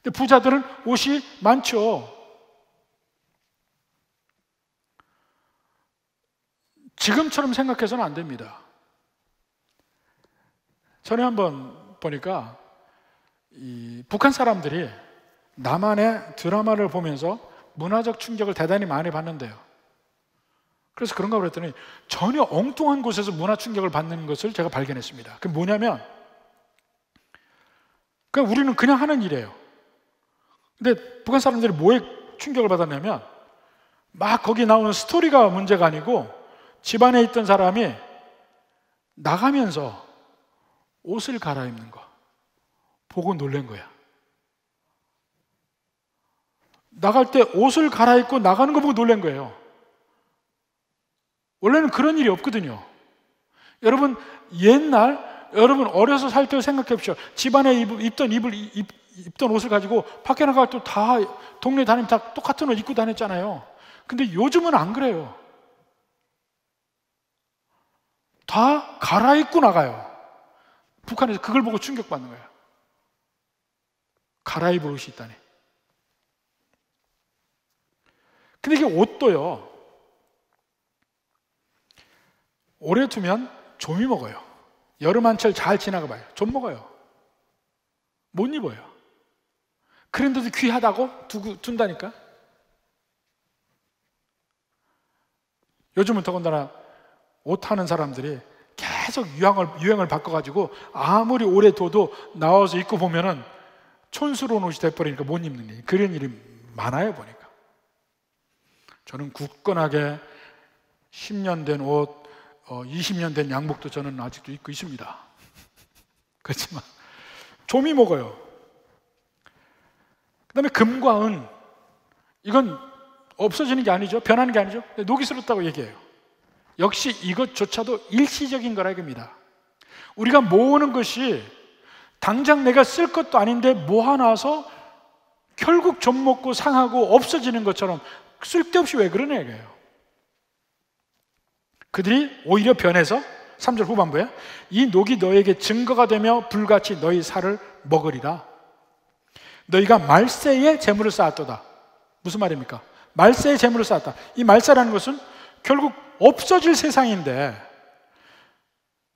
근데 부자들은 옷이 많죠. 지금처럼 생각해서는 안 됩니다. 전에 한번 보니까 이 북한 사람들이 남한의 드라마를 보면서 문화적 충격을 대단히 많이 받는데요. 그래서 그런가 그랬더니 전혀 엉뚱한 곳에서 문화 충격을 받는 것을 제가 발견했습니다. 그게 뭐냐면, 그냥 우리는 그냥 하는 일이에요. 근데 북한 사람들이 뭐에 충격을 받았냐면, 막 거기 나오는 스토리가 문제가 아니고 집안에 있던 사람이 나가면서 옷을 갈아입는 거 보고 놀란 거야. 나갈 때 옷을 갈아입고 나가는 거 보고 놀란 거예요. 원래는 그런 일이 없거든요. 여러분, 여러분 어려서 살 때 생각해 보십시오. 집안에 입던 옷을 가지고 밖에 나갈 때 다 동네 다니면 다 똑같은 옷 입고 다녔잖아요. 근데 요즘은 안 그래요. 다 갈아입고 나가요. 북한에서 그걸 보고 충격받는 거예요. 갈아입을 옷이 있다니. 근데 이게 옷도요, 오래 두면 좀이 먹어요. 여름 한철 잘 지나가 봐요. 좀 먹어요. 못 입어요. 그런데도 귀하다고 둔다니까. 요즘은 더군다나 옷 하는 사람들이 계속 유행을 바꿔가지고 아무리 오래 둬도 나와서 입고 보면은 촌스러운 옷이 돼버리니까 못 입는 게 그런 일이 많아요 보니까. 저는 굳건하게 10년 된 옷, 20년 된 양복도 저는 아직도 입고 있습니다. 그렇지만 좀이 먹어요. 그 다음에 금과 은, 이건 없어지는 게 아니죠. 변하는 게 아니죠. 녹이스럽다고 얘기해요. 역시 이것조차도 일시적인 거라 이겁니다. 우리가 모으는 것이 당장 내가 쓸 것도 아닌데 모아놔서 결국 좀 먹고 상하고 없어지는 것처럼 쓸데없이 왜 그러냐 이거예요. 그들이 오히려 변해서 3절 후반부에 이 녹이 너에게 증거가 되며 불같이 너희 살을 먹으리라. 너희가 말세에 재물을 쌓았도다. 무슨 말입니까? 말세에 재물을 쌓았다. 이 말세라는 것은 결국 없어질 세상인데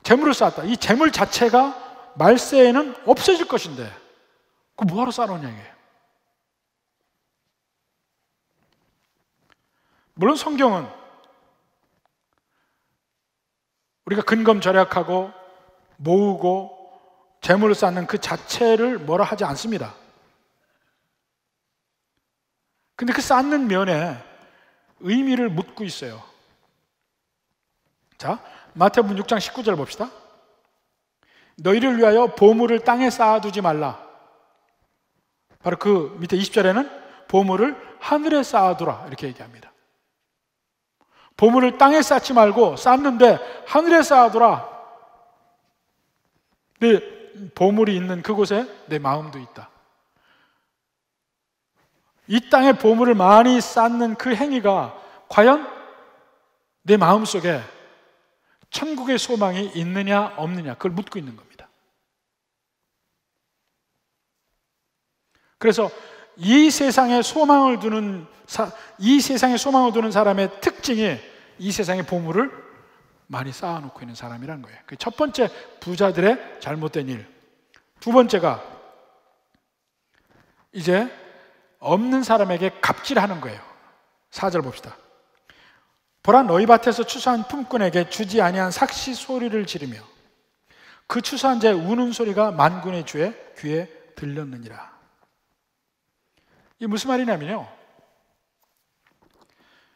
재물을 쌓았다. 이 재물 자체가 말세에는 없어질 것인데 그거 뭐하러 쌓아놓냐 이게. 물론 성경은 우리가 근검절약하고 모으고 재물을 쌓는 그 자체를 뭐라 하지 않습니다. 근데 그 쌓는 면에 의미를 묻고 있어요. 자, 마태복음 6장 19절 봅시다. 너희를 위하여 보물을 땅에 쌓아두지 말라. 바로 그 밑에 20절에는 보물을 하늘에 쌓아두라 이렇게 얘기합니다. 보물을 땅에 쌓지 말고 쌓는데 하늘에 쌓아두라. 내 보물이 있는 그곳에 내 마음도 있다. 이 땅에 보물을 많이 쌓는 그 행위가 과연 내 마음속에 천국의 소망이 있느냐 없느냐, 그걸 묻고 있는 겁니다. 그래서 이 세상에 소망을 두는 사람의 특징이 이 세상의 보물을 많이 쌓아놓고 있는 사람이라는 거예요. 그 첫 번째, 부자들의 잘못된 일. 두 번째가 이제 없는 사람에게 갑질하는 거예요. 4절 봅시다. 보라, 너희 밭에서 추수한 품꾼에게 주지 아니한 삭시 소리를 지르며 그 추수한 자의 우는 소리가 만군의 주의 귀에 들렸느니라. 이게 무슨 말이냐면요,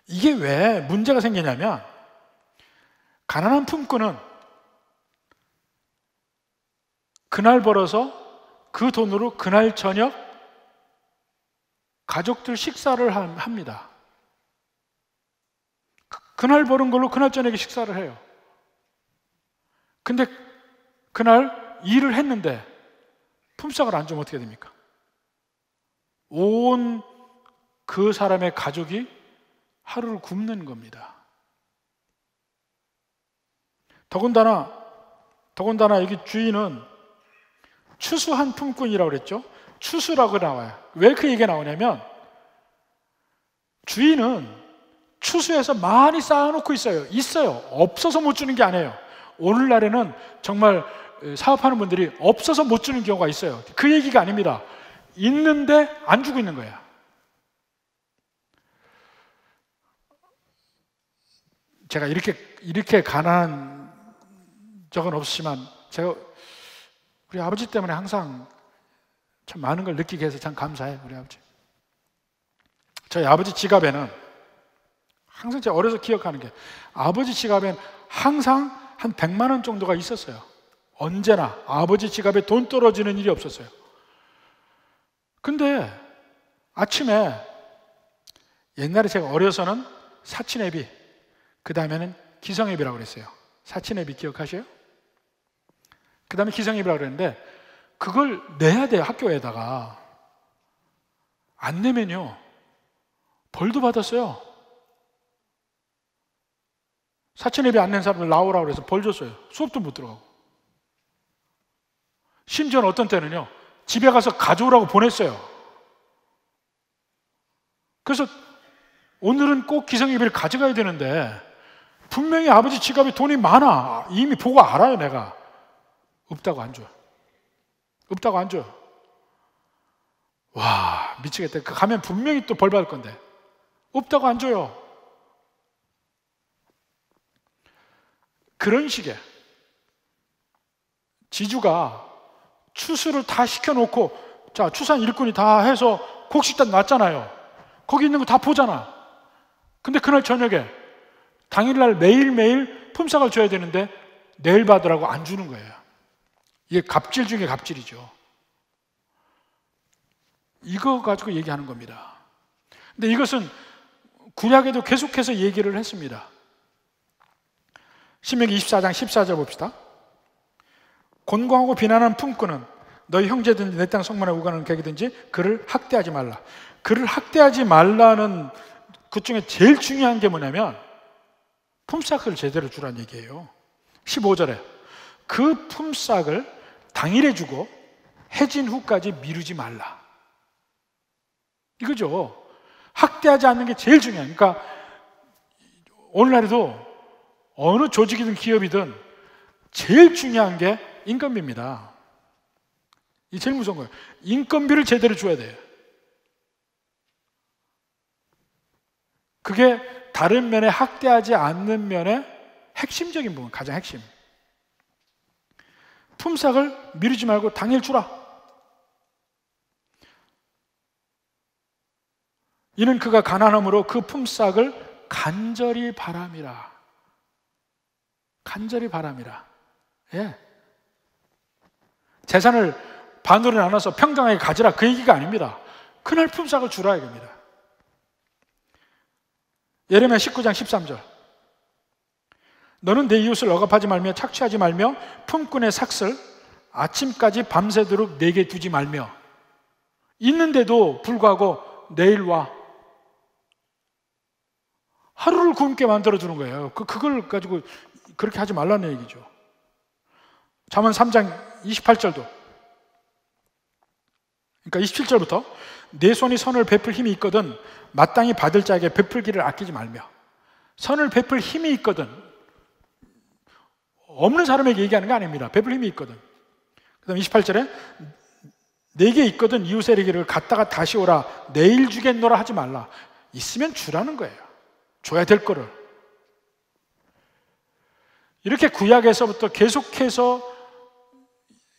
이게 왜 문제가 생기냐면, 가난한 품꾼은 그날 벌어서 그 돈으로 그날 저녁 가족들 식사를 합니다. 그날 버는 걸로 그날 저녁에 식사를 해요. 근데 그날 일을 했는데 품삯을 안 주면 어떻게 됩니까? 온 그 사람의 가족이 하루를 굶는 겁니다. 더군다나 여기 주인은 추수한 품꾼이라고 그랬죠? 추수라고 나와요. 왜 그 얘기가 나오냐면, 주인은 추수해서 많이 쌓아놓고 있어요. 없어서 못 주는 게 아니에요. 오늘날에는 정말 사업하는 분들이 없어서 못 주는 경우가 있어요. 그 얘기가 아닙니다. 있는데 안 주고 있는 거야. 제가 이렇게 가난한 적은 없지만, 제가 우리 아버지 때문에 항상 참 많은 걸 느끼게 해서 참 감사해요. 우리 아버지. 저희 아버지 지갑에는 항상 제가 어려서 기억하는 게, 아버지 지갑에는 항상 한 100만 원 정도가 있었어요. 언제나 아버지 지갑에 돈 떨어지는 일이 없었어요. 근데 아침에, 옛날에 제가 어려서는 사치내비, 그 다음에는 기성예비라고 그랬어요. 사치내비 기억하세요? 그 다음에 기성예비라고 그랬는데, 그걸 내야 돼요. 학교에다가. 안 내면요 벌도 받았어요. 사치내비 안 낸 사람들 나오라고 그래서 벌 줬어요. 수업도 못 들어가고. 심지어는 어떤 때는요, 집에 가서 가져오라고 보냈어요. 그래서 오늘은 꼭 기성예비를 가져가야 되는데, 분명히 아버지 지갑에 돈이 많아. 이미 보고 알아요. 내가 없다고 안 줘요. 없다고 안 줘요. 와, 미치겠다. 가면 분명히 또 벌 받을 건데 없다고 안 줘요. 그런 식의 지주가 추수를 다 시켜놓고, 자, 추수한 일꾼이 다 해서 곡식단 놨잖아요. 거기 있는 거 다 보잖아. 근데 그날 저녁에 당일날 매일매일 품삯을 줘야 되는데 내일 받으라고 안 주는 거예요. 이게 갑질 중에 갑질이죠. 이거 가지고 얘기하는 겁니다. 근데 이것은 구약에도 계속해서 얘기를 했습니다. 신명기 24장 14절 봅시다. 곤고하고 비난하는 품꾼은 너희 형제든지 내 땅 성문에 오가는 객이든지 그를 학대하지 말라. 그를 학대하지 말라는 그 중에 제일 중요한 게 뭐냐면, 품삯을 제대로 주라는 얘기예요. 15절에 그 품삯을 당일에 주고 해진 후까지 미루지 말라. 이거죠. 학대하지 않는 게 제일 중요해요. 그러니까 오늘날에도 어느 조직이든 기업이든 제일 중요한 게 인건비입니다. 이 제일 무서운 거예요. 인건비를 제대로 줘야 돼요. 그게 다른 면에 학대하지 않는 면의 핵심적인 부분, 가장 핵심. 품삯을 미루지 말고 당일 주라. 이는 그가 가난함으로 그 품삯을 간절히 바람이라. 간절히 바람이라. 예. 재산을 반으로 나눠서 평등하게 가지라, 그 얘기가 아닙니다. 그날 품삯을 주라 이겁니다. 예레미야 19장 13절. 너는 내 이웃을 억압하지 말며 착취하지 말며 품꾼의 삭슬 아침까지 밤새도록 내게 두지 말며. 있는데도 불구하고 내일 와. 하루를 굶게 만들어주는 거예요. 그걸 가지고 그렇게 하지 말라는 얘기죠. 잠언 3장 28절도, 그러니까 27절부터 내 손이 선을 베풀 힘이 있거든 마땅히 받을 자에게 베풀기를 아끼지 말며. 선을 베풀 힘이 있거든, 없는 사람에게 얘기하는 게 아닙니다. 베풀 힘이 있거든. 그 다음 28절에 내게 있거든 이웃에게를 갔다가 다시 오라 내일 주겠노라 하지 말라. 있으면 주라는 거예요. 줘야 될 거를. 이렇게 구약에서부터 계속해서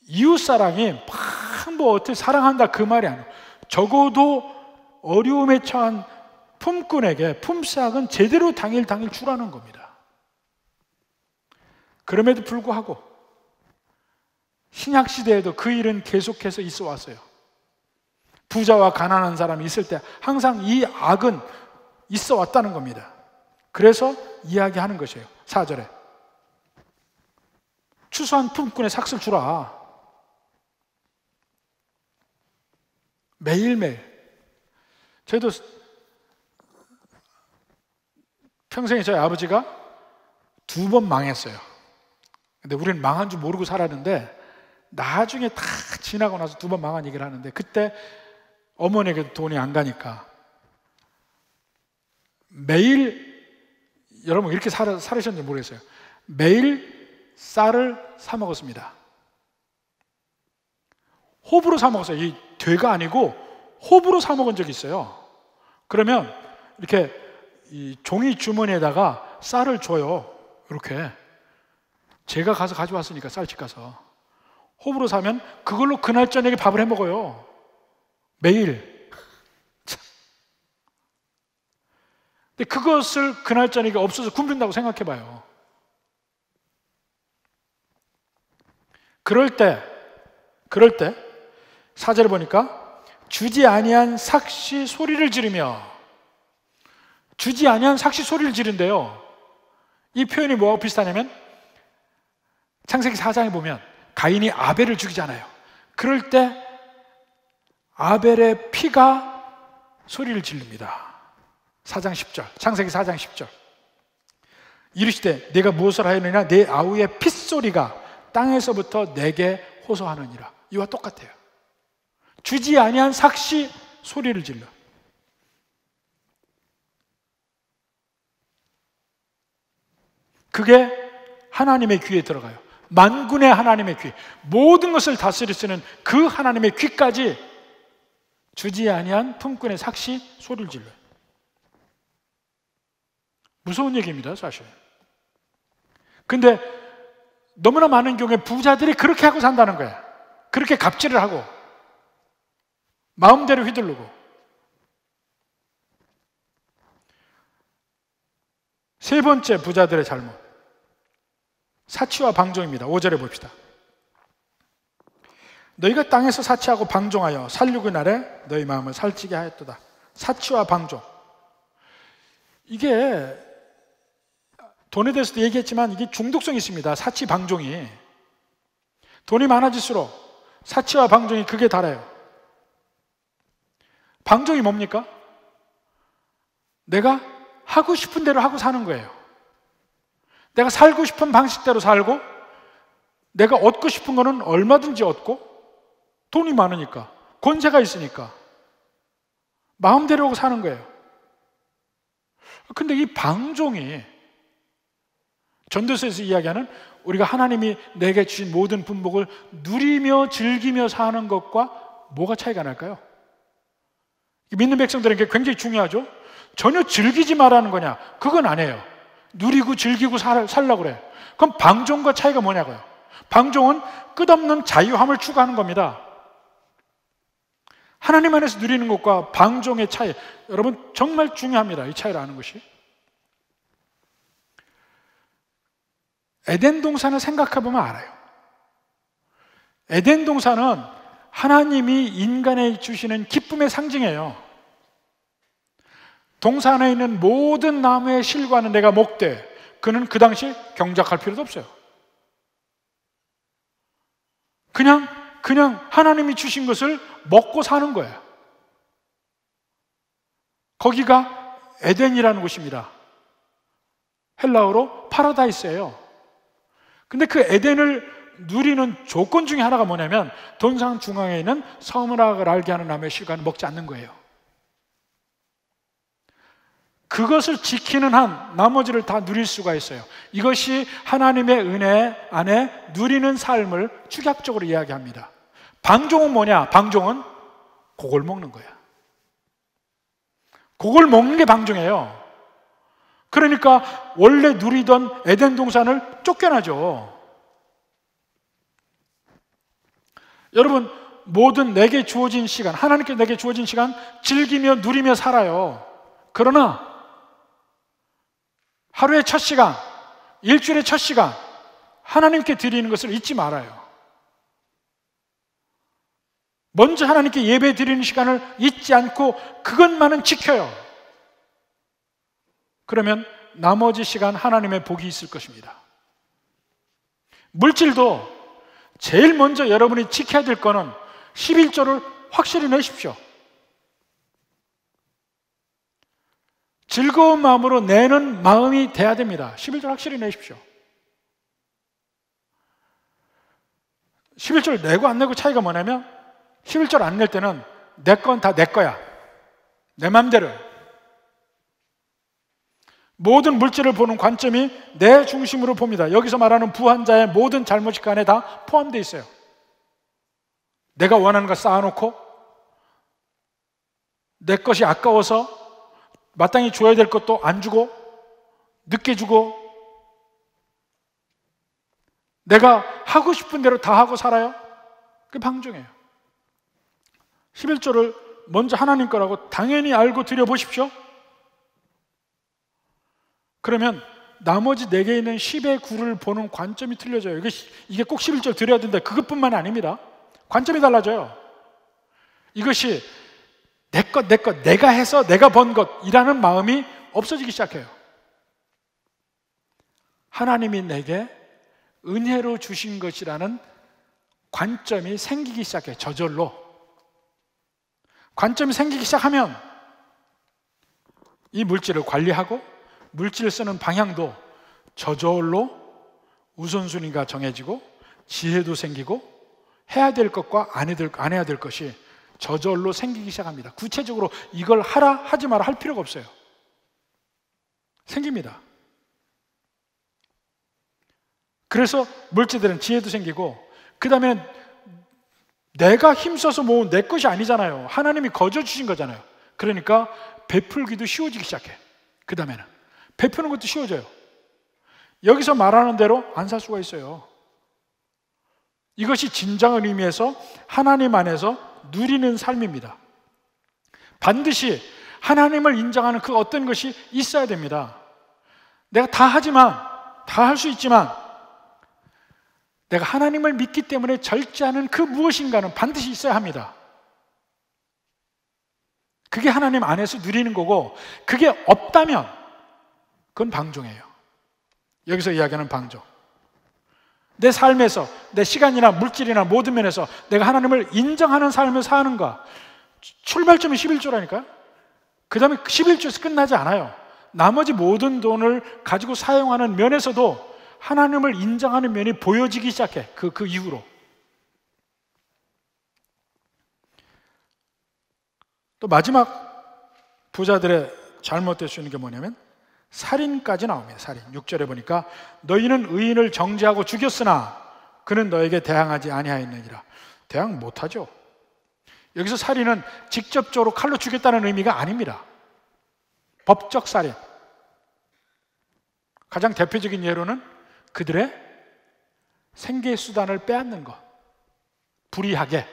이웃사랑이 막 뭐 어떻게 사랑한다 그 말이 아니에요. 적어도 어려움에 처한 품꾼에게 품삯은 제대로 당일 주라는 겁니다. 그럼에도 불구하고 신약시대에도 그 일은 계속해서 있어 왔어요. 부자와 가난한 사람이 있을 때 항상 이 악은 있어 왔다는 겁니다. 그래서 이야기하는 것이에요. 4절에 추수한 품꾼의 삭슬 주라. 매일매일. 저희도 평생에 저희 아버지가 2번 망했어요. 근데 우리는 망한 줄 모르고 살았는데 나중에 다 지나고 나서 2번 망한 얘기를 하는데, 그때 어머니에게도 돈이 안 가니까 매일, 여러분 이렇게 살으셨는지 모르겠어요. 매일 쌀을 사 먹었습니다. 호불호 사 먹었어요. 이 되가 아니고 호불호 사 먹은 적이 있어요. 그러면 이렇게 이 종이 주머니에다가 쌀을 줘요. 이렇게 제가 가서 가져왔으니까 쌀집 가서 호불호 사면 그걸로 그날 저녁에 밥을 해 먹어요. 매일. 근데 그것을 그날 저녁에 없어서 굶는다고 생각해 봐요. 그럴 때 4절에 보니까 주지 아니한 삭시 소리를 지르며, 주지 아니한 삭시 소리를 지른대요. 이 표현이 뭐하고 비슷하냐면 창세기 4장에 보면 가인이 아벨을 죽이잖아요. 그럴 때 아벨의 피가 소리를 지릅니다. 4장 10절, 창세기 4장 10절. 이르시되 내가 무엇을 하였느냐 내 아우의 핏소리가 땅에서부터 내게 호소하느니라. 이와 똑같아요. 주지 아니한 삭시 소리를 질러. 그게 하나님의 귀에 들어가요. 만군의 하나님의 귀, 모든 것을 다스리시는 그 하나님의 귀까지 주지 아니한 품꾼의 삭시 소리를 질러요. 무서운 얘기입니다, 사실. 근데 너무나 많은 경우에 부자들이 그렇게 하고 산다는 거예요. 그렇게 갑질을 하고 마음대로 휘두르고. 세 번째 부자들의 잘못, 사치와 방종입니다. 5절에 봅시다. 너희가 땅에서 사치하고 방종하여 살육의 날에 너희 마음을 살찌게 하였도다. 사치와 방종, 이게 돈에 대해서도 얘기했지만 이게 중독성이 있습니다. 사치, 방종이. 돈이 많아질수록 사치와 방종이 극에 달해요. 방종이 뭡니까? 내가 하고 싶은 대로 하고 사는 거예요. 내가 살고 싶은 방식대로 살고, 내가 얻고 싶은 거는 얼마든지 얻고, 돈이 많으니까, 권세가 있으니까 마음대로 하고 사는 거예요. 근데 이 방종이 전도서에서 이야기하는 우리가 하나님이 내게 주신 모든 분복을 누리며 즐기며 사는 것과 뭐가 차이가 날까요? 믿는 백성들에게 굉장히 중요하죠. 전혀 즐기지 말라는 거냐? 그건 아니에요. 누리고 즐기고 살라고 그래요. 그럼 방종과 차이가 뭐냐고요? 방종은 끝없는 자유함을 추구하는 겁니다. 하나님 안에서 누리는 것과 방종의 차이, 여러분 정말 중요합니다. 이 차이를 아는 것이. 에덴 동산을 생각해 보면 알아요. 에덴 동산은 하나님이 인간에 주시는 기쁨의 상징이에요. 동산에 있는 모든 나무의 실과는 내가 먹되, 그는 그 당시 경작할 필요도 없어요. 그냥 하나님이 주신 것을 먹고 사는 거예요. 거기가 에덴이라는 곳입니다. 헬라어로 파라다이스예요. 근데 그 에덴을 누리는 조건 중에 하나가 뭐냐면 동상 중앙에 있는 선악을 알게 하는 나무의 실과는 먹지 않는 거예요. 그것을 지키는 한 나머지를 다 누릴 수가 있어요. 이것이 하나님의 은혜 안에 누리는 삶을 축약적으로 이야기합니다. 방종은 뭐냐? 방종은 그걸 먹는 거야. 그걸 먹는 게 방종이에요. 그러니까 원래 누리던 에덴 동산을 쫓겨나죠. 여러분, 모든 내게 주어진 시간, 하나님께 내게 주어진 시간 즐기며 누리며 살아요. 그러나 하루의 첫 시간, 일주일의 첫 시간 하나님께 드리는 것을 잊지 말아요. 먼저 하나님께 예배 드리는 시간을 잊지 않고 그것만은 지켜요. 그러면 나머지 시간 하나님의 복이 있을 것입니다. 물질도 제일 먼저 여러분이 지켜야 될 거는 11조를 확실히 내십시오. 즐거운 마음으로 내는 마음이 돼야 됩니다. 11조 확실히 내십시오. 11조를 내고 안 내고 차이가 뭐냐면 11조를 안 낼 때는 내 건 다 내 거야. 내 맘대로. 모든 물질을 보는 관점이 내 중심으로 봅니다. 여기서 말하는 부한 자의 모든 잘못이 그 안에 다 포함되어 있어요. 내가 원하는 거 쌓아놓고 내 것이 아까워서 마땅히 줘야 될 것도 안 주고 늦게 주고 내가 하고 싶은 대로 다 하고 살아요. 그게 방종이에요. 11조를 먼저 하나님 거라고 당연히 알고 드려보십시오. 그러면 나머지 4개 있는 10의 9를 보는 관점이 틀려져요. 이게 꼭 11조 드려야 된다, 그것뿐만이 아닙니다. 관점이 달라져요. 이것이 내 것, 내가 해서 내가 번 것이라는 마음이 없어지기 시작해요. 하나님이 내게 은혜로 주신 것이라는 관점이 생기기 시작해요. 저절로. 관점이 생기기 시작하면 이 물질을 관리하고 물질을 쓰는 방향도 저절로 우선순위가 정해지고 지혜도 생기고 해야 될 것과 안 해야 될 것이 저절로 생기기 시작합니다. 구체적으로 이걸 하라 하지 마라 할 필요가 없어요. 생깁니다. 그래서 물질들은 지혜도 생기고, 그 다음에는 내가 힘써서 모은 내 것이 아니잖아요. 하나님이 거저 주신 거잖아요. 그러니까 베풀기도 쉬워지기 시작해. 그 다음에는 베푸는 것도 쉬워져요. 여기서 말하는 대로 안 살 수가 있어요. 이것이 진정한 의미에서 하나님 안에서 누리는 삶입니다. 반드시 하나님을 인정하는 그 어떤 것이 있어야 됩니다. 내가 다 하지만, 다 할 수 있지만 내가 하나님을 믿기 때문에 절제하는 그 무엇인가는 반드시 있어야 합니다. 그게 하나님 안에서 누리는 거고, 그게 없다면 그건 방종이에요. 여기서 이야기하는 방종. 내 삶에서, 내 시간이나 물질이나 모든 면에서 내가 하나님을 인정하는 삶을 사는가, 출발점이 11조라니까요. 그 다음에 11조에서 끝나지 않아요. 나머지 모든 돈을 가지고 사용하는 면에서도 하나님을 인정하는 면이 보여지기 시작해. 그 이후로. 또 마지막 부자들의 잘못될 수 있는 게 뭐냐면 살인까지 나옵니다. 살인. 6절에 보니까 너희는 의인을 정죄하고 죽였으나 그는 너에게 대항하지 아니하였느니라. 대항 못하죠. 여기서 살인은 직접적으로 칼로 죽였다는 의미가 아닙니다. 법적 살인. 가장 대표적인 예로는 그들의 생계 수단을 빼앗는 것. 불의하게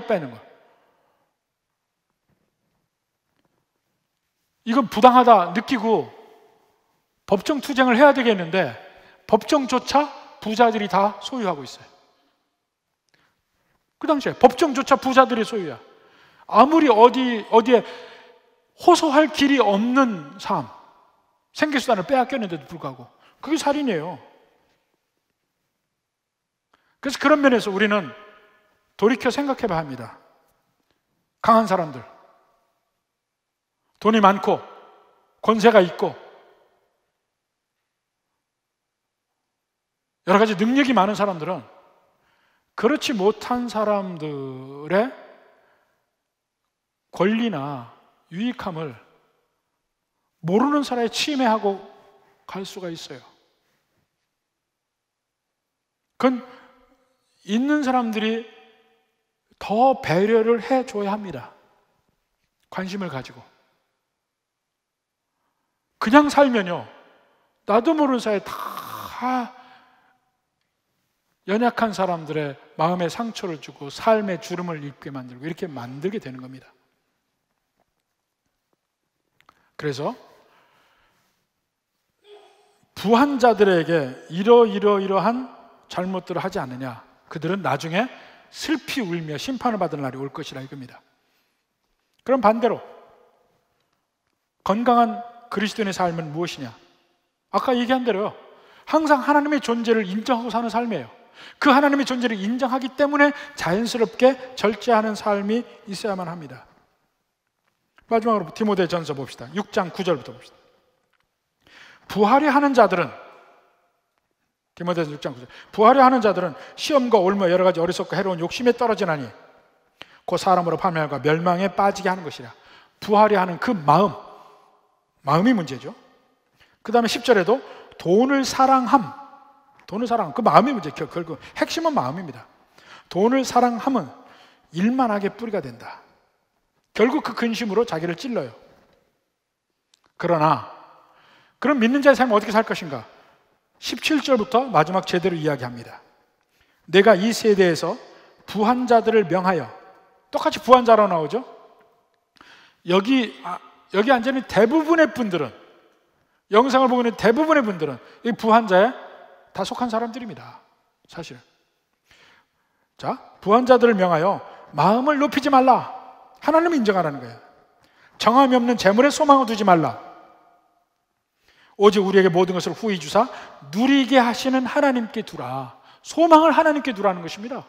빼는 것. 이건 부당하다 느끼고 법정 투쟁을 해야 되겠는데 법정조차 부자들이 다 소유하고 있어요. 그 당시에 법정조차 부자들이 소유야. 아무리 어디에 호소할 길이 없는 삶, 생계수단을 빼앗겼는데도 불구하고 그게 살인이에요. 그래서 그런 면에서 우리는 돌이켜 생각해 봐야 합니다. 강한 사람들, 돈이 많고 권세가 있고 여러 가지 능력이 많은 사람들은 그렇지 못한 사람들의 권리나 유익함을 모르는 사람에 침해하고 갈 수가 있어요. 그건 있는 사람들이 더 배려를 해줘야 합니다. 관심을 가지고. 그냥 살면요, 나도 모르는 사이에 다 연약한 사람들의 마음에 상처를 주고 삶의 주름을 입게 만들고 이렇게 만들게 되는 겁니다. 그래서 부한 자들에게 이러이러한 잘못들을 하지 않느냐, 그들은 나중에 슬피 울며 심판을 받을 날이 올 것이라 이겁니다. 그럼 반대로 건강한 그리스도인의 삶은 무엇이냐? 아까 얘기한 대로요, 항상 하나님의 존재를 인정하고 사는 삶이에요. 그 하나님의 존재를 인정하기 때문에 자연스럽게 절제하는 삶이 있어야만 합니다. 마지막으로 디모데전서 봅시다. 6장 9절부터 봅시다. 부하려 하는 자들은, 디모데전서 6장 9절, 부하려 하는 자들은 시험과 올무 여러 가지 어리석고 해로운 욕심에 떨어지나니 그 사람으로 파멸과 멸망에 빠지게 하는 것이라. 부하려 하는 그 마음이 문제죠. 그 다음에 10절에도 돈을 사랑함, 그 마음이 문제, 결국 핵심은 마음입니다. 돈을 사랑함은 일만하게 뿌리가 된다. 결국 그 근심으로 자기를 찔러요. 그러나 그럼 믿는 자의 삶은 어떻게 살 것인가? 17절부터 마지막 제대로 이야기합니다. 내가 이 세대에서 부한 자들을 명하여, 똑같이 부한 자로 나오죠. 여기 앉아있는 대부분의 분들은, 영상을 보고 있는 대부분의 분들은 이 부한 자에 다 속한 사람들입니다. 사실. 자, 부한 자들을 명하여 마음을 높이지 말라. 하나님을 인정하라는 거예요. 정함이 없는 재물에 소망을 두지 말라. 오직 우리에게 모든 것을 후히 주사 누리게 하시는 하나님께 두라. 소망을 하나님께 두라는 것입니다.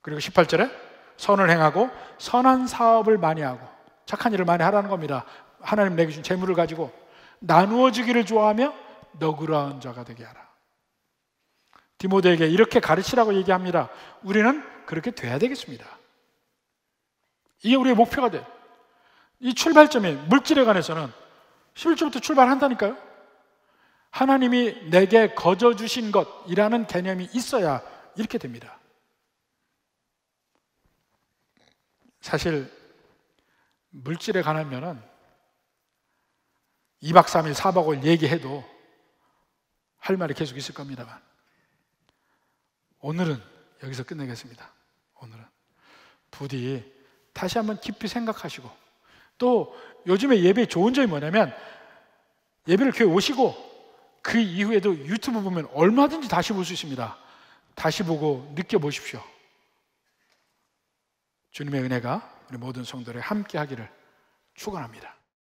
그리고 18절에 선을 행하고 선한 사업을 많이 하고 착한 일을 많이 하라는 겁니다. 하나님 내게 준 재물을 가지고 나누어 주기를 좋아하며 너그러운 자가 되게 하라. 디모데에게 이렇게 가르치라고 얘기합니다. 우리는 그렇게 돼야 되겠습니다. 이게 우리의 목표가 돼요. 이 출발점이 물질에 관해서는 11절부터 출발한다니까요. 하나님이 내게 거저 주신 것이라는 개념이 있어야 이렇게 됩니다. 사실 물질에 관하면은 2박 3일 4박 5일 얘기해도 할 말이 계속 있을 겁니다만 오늘은 여기서 끝내겠습니다. 오늘은 부디 다시 한번 깊이 생각하시고, 또 요즘에 예배의 좋은 점이 뭐냐면 예배를 교회 오시고 그 이후에도 유튜브 보면 얼마든지 다시 볼 수 있습니다. 다시 보고 느껴보십시오. 주님의 은혜가 우리 모든 성도들에 함께 하기를 축원합니다.